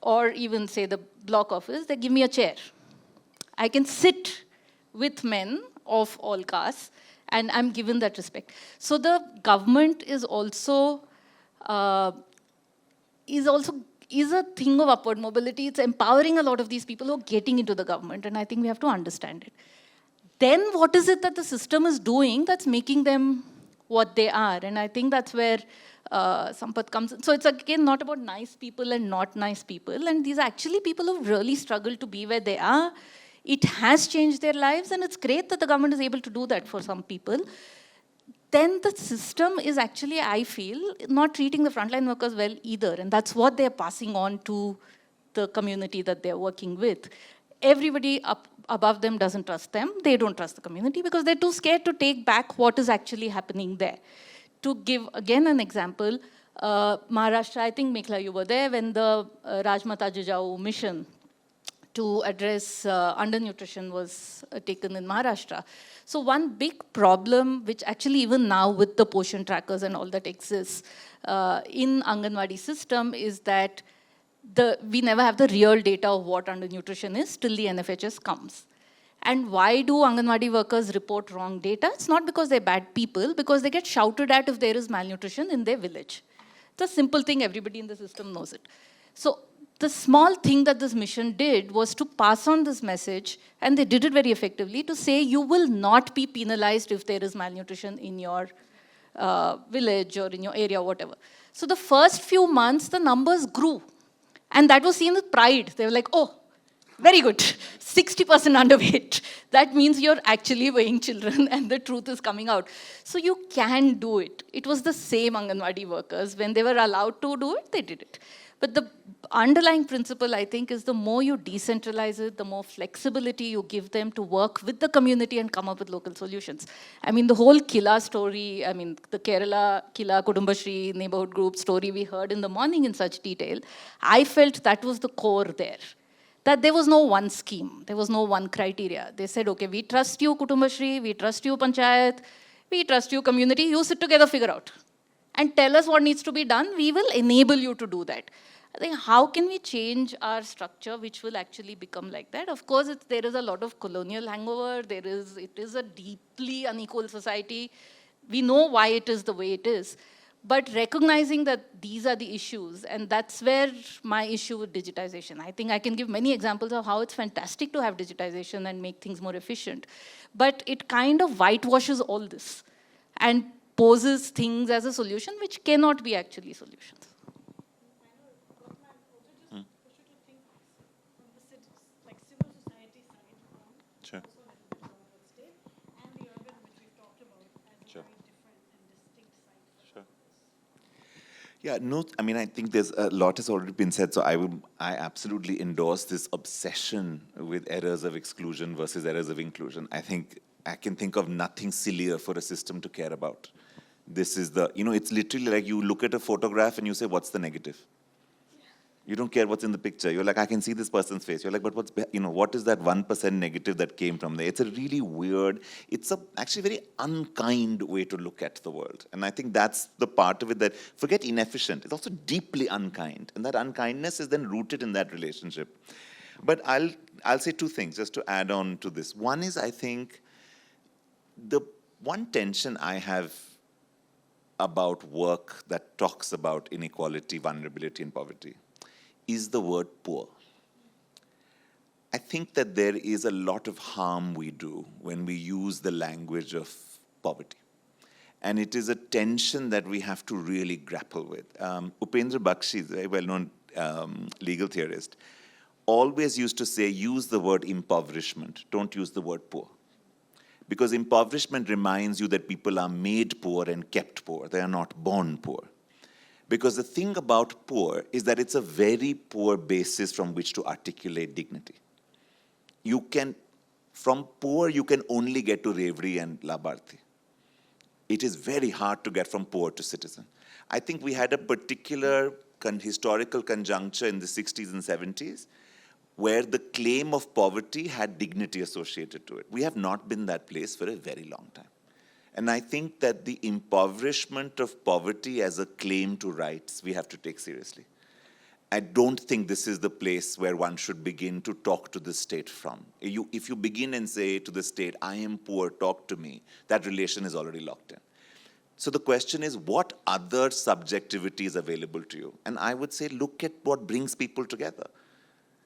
or even say the block office, they give me a chair. I can sit with men of all castes, and I'm given that respect. So the government is also a thing of upward mobility. It's empowering a lot of these people who are getting into the government, and I think we have to understand it. Then what is it that the system is doing that's making them what they are? And I think that's where Sampath comes in. So it's again not about nice people and not nice people, and these are actually people who really struggle to be where they are. It has changed their lives, and it's great that the government is able to do that for some people. Then the system is actually, I feel, not treating the frontline workers well either, and that's what they're passing on to the community that they're working with. Everybody up above them doesn't trust them. They don't trust the community because they're too scared to take back what is actually happening there. To give, again, an example, Maharashtra, I think, Mekhala, you were there when the Rajmata Jijau mission to address undernutrition was taken in Maharashtra. So one big problem, which actually even now with the Poshan trackers and all that exists in Anganwadi system, is that we never have the real data of what undernutrition is till the NFHS comes. And why do Anganwadi workers report wrong data? It's not because they're bad people, because they get shouted at if there is malnutrition in their village. It's a simple thing, everybody in the system knows it. So the small thing that this mission did was to pass on this message, and they did it very effectively, to say you will not be penalized if there is malnutrition in your village or in your area or whatever. So the first few months, the numbers grew. And that was seen with pride. They were like, oh, Very good. 60% underweight. That means you're actually weighing children and the truth is coming out. So you can do it. It was the same Anganwadi workers. When they were allowed to do it, they did it. But the underlying principle, I think, is the more you decentralize it, the more flexibility you give them to work with the community and come up with local solutions. I mean, the whole Kila story, I mean, the Kerala Kila Kudumbashri neighborhood group story we heard in the morning in such detail, I felt that was the core there. That there was no one scheme, there was no one criteria. They said, okay, we trust you, Kutumbashri, we trust you, Panchayat, we trust you, community, you sit together, figure out. And tell us what needs to be done, we will enable you to do that. I think, how can we change our structure which will actually become like that? Of course, there is a lot of colonial hangover, it is a deeply unequal society. We know why it is the way it is. But recognizing that these are the issues, and that's where my issue with digitization. I think I can give many examples of how it's fantastic to have digitization and make things more efficient. But it kind of whitewashes all this and poses things as a solution which cannot be actually solutions. Sure. Sure. Yeah, no, I mean, I think there's a lot has already been said, so I absolutely endorse this obsession with errors of exclusion versus errors of inclusion. I think I can think of nothing sillier for a system to care about. This is it's literally like you look at a photograph and you say, what's the negative? You don't care what's in the picture. You're like, I can see this person's face. You're like, but what is that 1% negative that came from there? It's a really weird, it's actually very unkind way to look at the world. And I think that's the part of it that, forget inefficient, it's also deeply unkind. And that unkindness is then rooted in that relationship. But I'll say two things just to add on to this. One is, I think, the one tension I have about work that talks about inequality, vulnerability, and poverty is the word poor. I think that there is a lot of harm we do when we use the language of poverty. And it is a tension that we have to really grapple with. Upendra Bakshi, a very well-known legal theorist, always used to say, use the word impoverishment, don't use the word poor. Because impoverishment reminds you that people are made poor and kept poor. They are not born poor. Because the thing about poor is that it's a very poor basis from which to articulate dignity. From poor, you can only get to Revri and Labharthi. It is very hard to get from poor to citizen. I think we had a particular historical conjuncture in the 60s and 70s where the claim of poverty had dignity associated to it. We have not been that place for a very long time. And I think that the impoverishment of poverty as a claim to rights, we have to take seriously. I don't think this is the place where one should begin to talk to the state from. If you begin and say to the state, I am poor, talk to me, that relation is already locked in. So the question is, what other subjectivity is available to you? And I would say, look at what brings people together.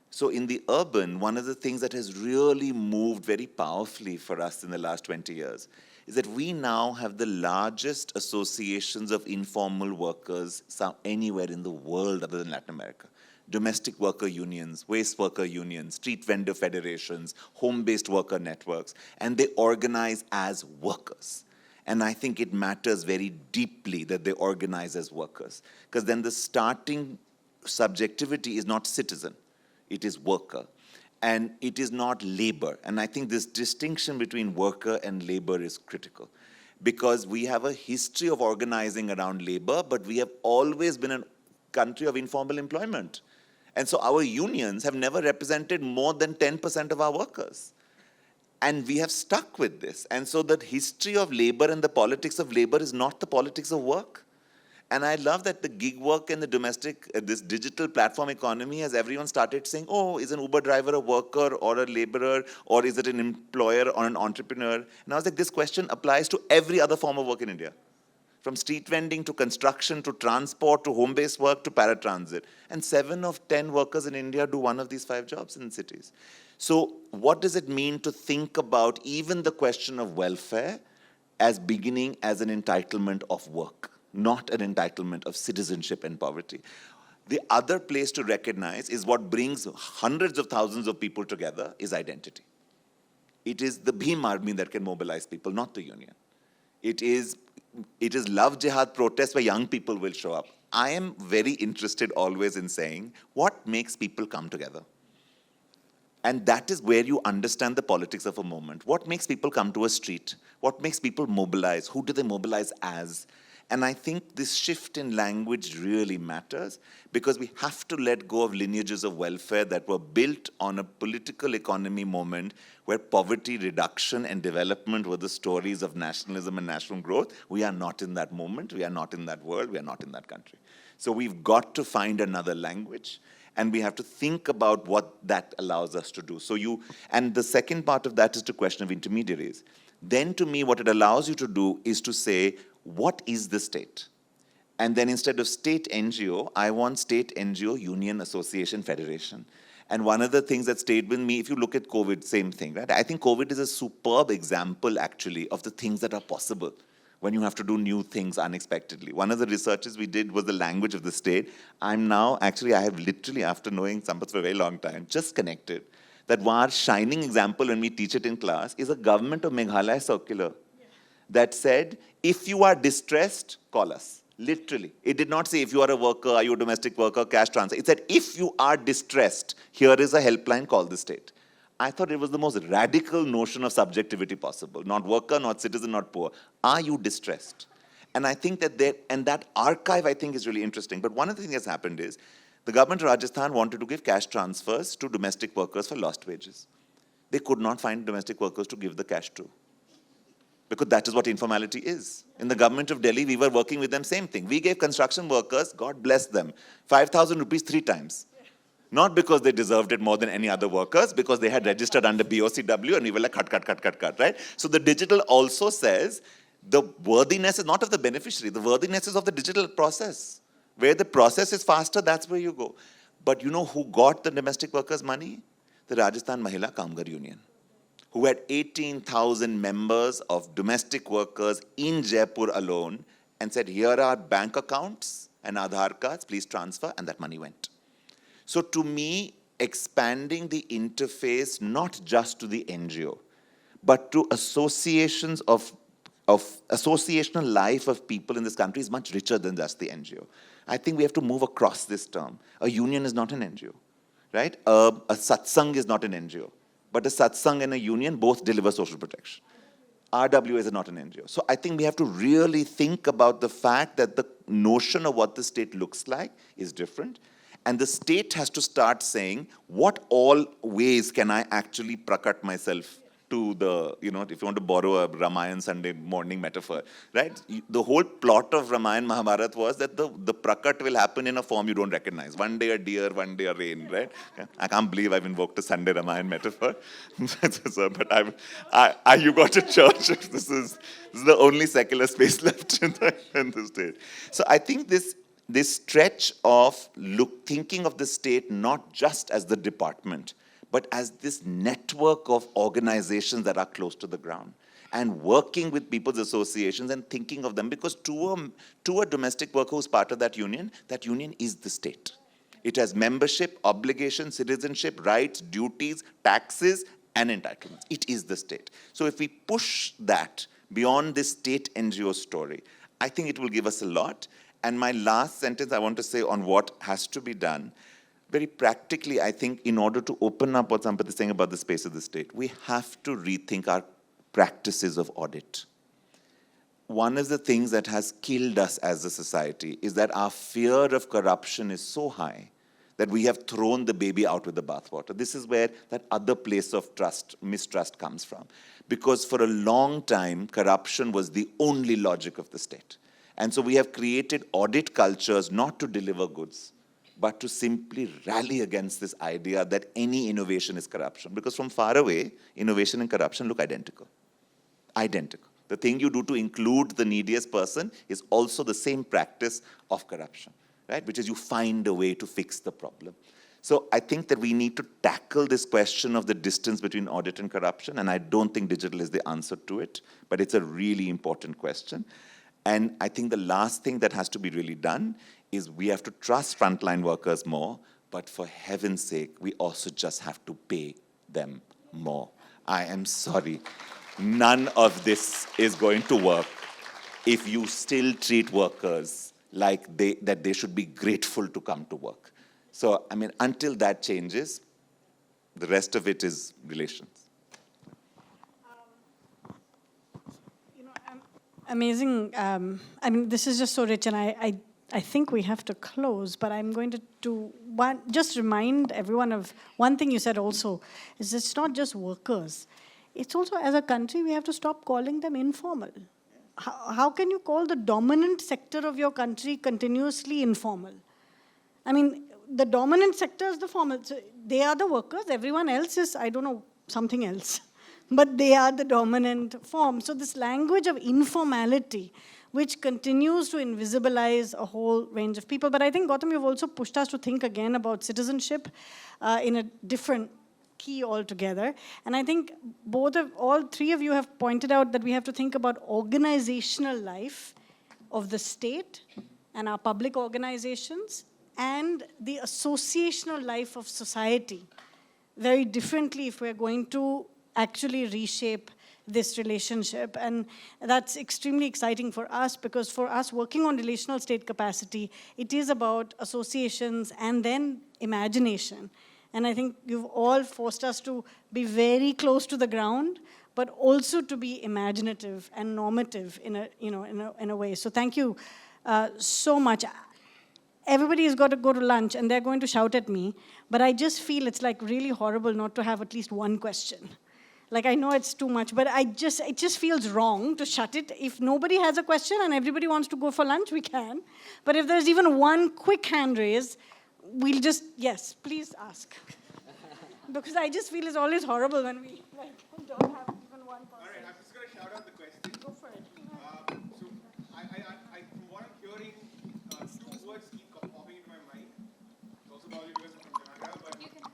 So in the urban, one of the things that has really moved very powerfully for us in the last 20 years is that we now have the largest associations of informal workers anywhere in the world other than Latin America. Domestic worker unions, waste worker unions, street vendor federations, home-based worker networks, and they organize as workers. And I think it matters very deeply that they organize as workers, because then the starting subjectivity is not citizen, it is worker. And it is not labor. And I think this distinction between worker and labor is critical. Because we have a history of organizing around labor, but we have always been a country of informal employment. And so our unions have never represented more than 10% of our workers. And we have stuck with this. And so the history of labor and the politics of labor is not the politics of work. And I love that the gig work and the domestic, this digital platform economy, has everyone started saying, oh, is an Uber driver a worker or a laborer, or is it an employer or an entrepreneur? And I was like, this question applies to every other form of work in India. From street vending to construction to transport to home-based work to paratransit. And 7 of 10 workers in India do one of these 5 jobs in cities. So what does it mean to think about even the question of welfare as beginning as an entitlement of work, not an entitlement of citizenship and poverty? The other place to recognize is what brings hundreds of thousands of people together is identity. It is the Bhim army that can mobilize people, not the union. It is love jihad protests where young people will show up. I am very interested always in saying, what makes people come together? And that is where you understand the politics of a moment. What makes people come to a street? What makes people mobilize? Who do they mobilize as? And I think this shift in language really matters because we have to let go of lineages of welfare that were built on a political economy moment where poverty reduction and development were the stories of nationalism and national growth. We are not in that moment. We are not in that world. We are not in that country. So we've got to find another language. And we have to think about what that allows us to do. And the second part of that is the question of intermediaries. Then to me, what it allows you to do is to say, what is the state? And then instead of state NGO, I want state NGO, union, association, federation. And one of the things that stayed with me, if you look at COVID, same thing, right? I think COVID is a superb example, actually, of the things that are possible when you have to do new things unexpectedly. One of the researches we did was the language of the state. I have literally, after knowing Sampath for a very long time, just connected that one shining example when we teach it in class is a government of Meghalaya circular that said, if you are distressed, call us. Literally. It did not say if you are a worker, are you a domestic worker, cash transfer. It said, if you are distressed, here is a helpline, call the state. I thought it was the most radical notion of subjectivity possible. Not worker, not citizen, not poor. Are you distressed? And I think that that archive, I think, is really interesting. But one of the things that's happened is the government of Rajasthan wanted to give cash transfers to domestic workers for lost wages. They could not find domestic workers to give the cash to. Because that is what informality is. In the government of Delhi, we were working with them, same thing. We gave construction workers, God bless them, 5,000 rupees 3 times. Not because they deserved it more than any other workers, because they had registered under BOCW and we were like, cut, right? So the digital also says the worthiness is not of the beneficiary, the worthiness is of the digital process. Where the process is faster, that's where you go. But you know who got the domestic workers' money? The Rajasthan Mahila Kamgar Union, who had 18,000 members of domestic workers in Jaipur alone and said, here are bank accounts and Aadhaar cards, please transfer, and that money went. So to me, expanding the interface, not just to the NGO, but to associations of associational life of people in this country is much richer than just the NGO. I think we have to move across this term. A union is not an NGO, right? A satsang is not an NGO, but a satsang and a union both deliver social protection. RWA is not an NGO. So I think we have to really think about the fact that the notion of what the state looks like is different. And the state has to start saying, what all ways can I actually prakat myself to the, if you want to borrow a Ramayana Sunday morning metaphor, right? The whole plot of Ramayana Mahabharata was that the prakat will happen in a form you don't recognize. One day a deer, one day a rain, right? I can't believe I've invoked a Sunday Ramayana metaphor. But you got to church. This is the only secular space left in the state. So I think this stretch of thinking of the state not just as the department, but as this network of organizations that are close to the ground and working with people's associations and thinking of them, because to a domestic worker who's part of that union is the state. It has membership, obligation, citizenship, rights, duties, taxes, and entitlements. It is the state. So if we push that beyond this state NGO story, I think it will give us a lot. And my last sentence I want to say on what has to be done, very practically, I think in order to open up what Sampath is saying about the space of the state, we have to rethink our practices of audit. One of the things that has killed us as a society is that our fear of corruption is so high that we have thrown the baby out with the bathwater. This is where that other place of mistrust comes from. Because for a long time, corruption was the only logic of the state. And so we have created audit cultures not to deliver goods, but to simply rally against this idea that any innovation is corruption. Because from far away, innovation and corruption look identical. Identical. The thing you do to include the neediest person is also the same practice of corruption, right? Which is you find a way to fix the problem. So I think that we need to tackle this question of the distance between audit and corruption, and I don't think digital is the answer to it, but it's a really important question. And I think the last thing that has to be really done is we have to trust frontline workers more, but for heaven's sake, we also just have to pay them more. I am sorry. None of this is going to work if you still treat workers like that they should be grateful to come to work. So, I mean, until that changes, the rest of it is relations. Amazing. I mean, this is just so rich, and I think we have to close, but I'm going to just remind everyone of one thing you said also, is it's not just workers. It's also, as a country, we have to stop calling them informal. How can you call the dominant sector of your country continuously informal? I mean, the dominant sector is the formal. So they are the workers. Everyone else is, I don't know, something else. But they are the dominant form. So this language of informality, which continues to invisibilize a whole range of people. But I think, Gautam, you've also pushed us to think again about citizenship in a different key altogether. And I think all three of you have pointed out that we have to think about organizational life of the state and our public organizations and the associational life of society very differently if we're going to actually reshape this relationship. And that's extremely exciting for us, because for us working on relational state capacity, it is about associations and then imagination. And I think you've all forced us to be very close to the ground, but also to be imaginative and normative in a way. So thank you so much. Everybody has got to go to lunch and they're going to shout at me, but I just feel it's like really horrible not to have at least one question. Like, I know it's too much, but it just feels wrong to shut it. If nobody has a question and everybody wants to go for lunch, we can. But if there's even one quick hand raise, we'll just, yes, please ask. Because I just feel it's always horrible when we don't have even one person. All right, I'm just going to shout out the question. Go for it. So, from what I'm hearing, two words keep popping into my mind. It's also probably because I'm from Canada,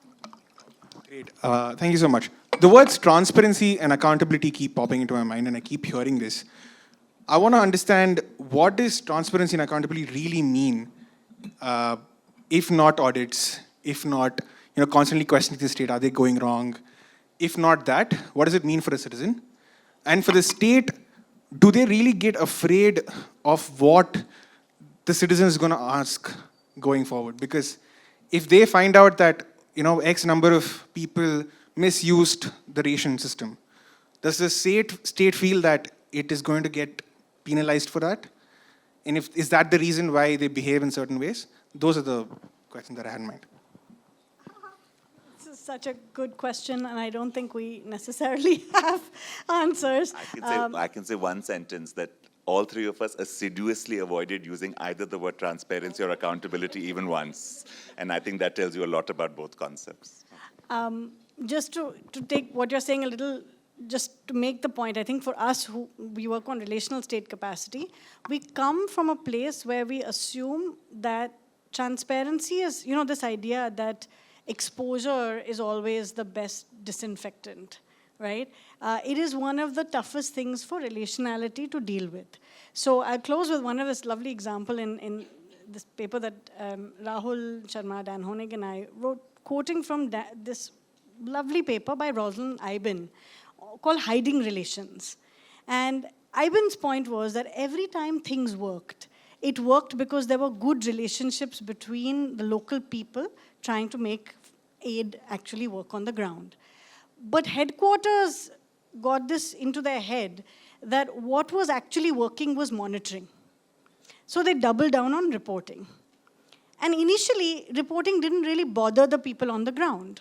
but... Great. Thank you so much. The words transparency and accountability keep popping into my mind, and I keep hearing this. I want to understand, what does transparency and accountability really mean, if not audits, if not constantly questioning the state, are they going wrong? If not that, what does it mean for a citizen? And for the state, do they really get afraid of what the citizen is going to ask going forward? Because if they find out that X number of people misused the ration system, does the state feel that it is going to get penalized for that? And is that the reason why they behave in certain ways? Those are the questions that I had in mind. This is such a good question, and I don't think we necessarily have answers. I can say one sentence, that all three of us assiduously avoided using either the word transparency or accountability even once. And I think that tells you a lot about both concepts. Just to take what you're saying a little, just to make the point, I think for us we work on relational state capacity, we come from a place where we assume that transparency is, this idea that exposure is always the best disinfectant, right? It is one of the toughest things for relationality to deal with. So I'll close with one of this lovely example in this paper that Rahul Sharma, Dan Honig, and I wrote, quoting from this lovely paper by Rosalind Ibin called Hiding Relations. And Ibin's point was that every time things worked, it worked because there were good relationships between the local people trying to make aid actually work on the ground. But headquarters got this into their head that what was actually working was monitoring. So they doubled down on reporting. And initially, reporting didn't really bother the people on the ground.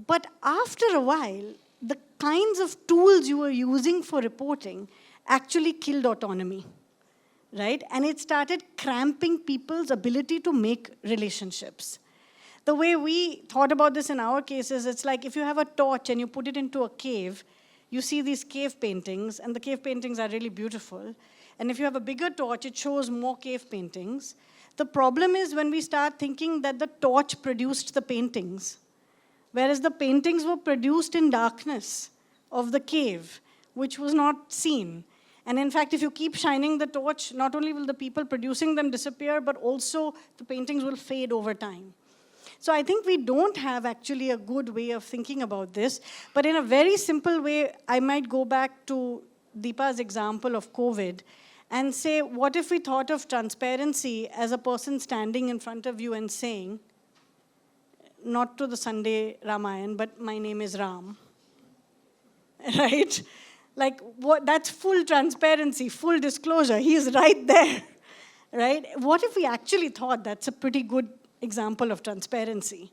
But after a while, the kinds of tools you were using for reporting actually killed autonomy, right? And it started cramping people's ability to make relationships. The way we thought about this in our cases, it's like if you have a torch and you put it into a cave, you see these cave paintings, and the cave paintings are really beautiful. And if you have a bigger torch, it shows more cave paintings. The problem is when we start thinking that the torch produced the paintings, whereas the paintings were produced in darkness of the cave, which was not seen. And in fact, if you keep shining the torch, not only will the people producing them disappear, but also the paintings will fade over time. So I think we don't have actually a good way of thinking about this. But in a very simple way, I might go back to Dipa's example of COVID and say, what if we thought of transparency as a person standing in front of you and saying, not to the Sunday Ramayan, but my name is Ram, right? Like, that's full transparency, full disclosure. He's right there, right? What if we actually thought that's a pretty good example of transparency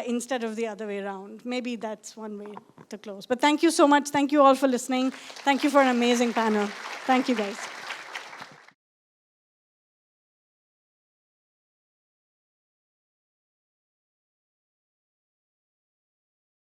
instead of the other way around? Maybe that's one way to close. But thank you so much. Thank you all for listening. Thank you for an amazing panel. Thank you, guys.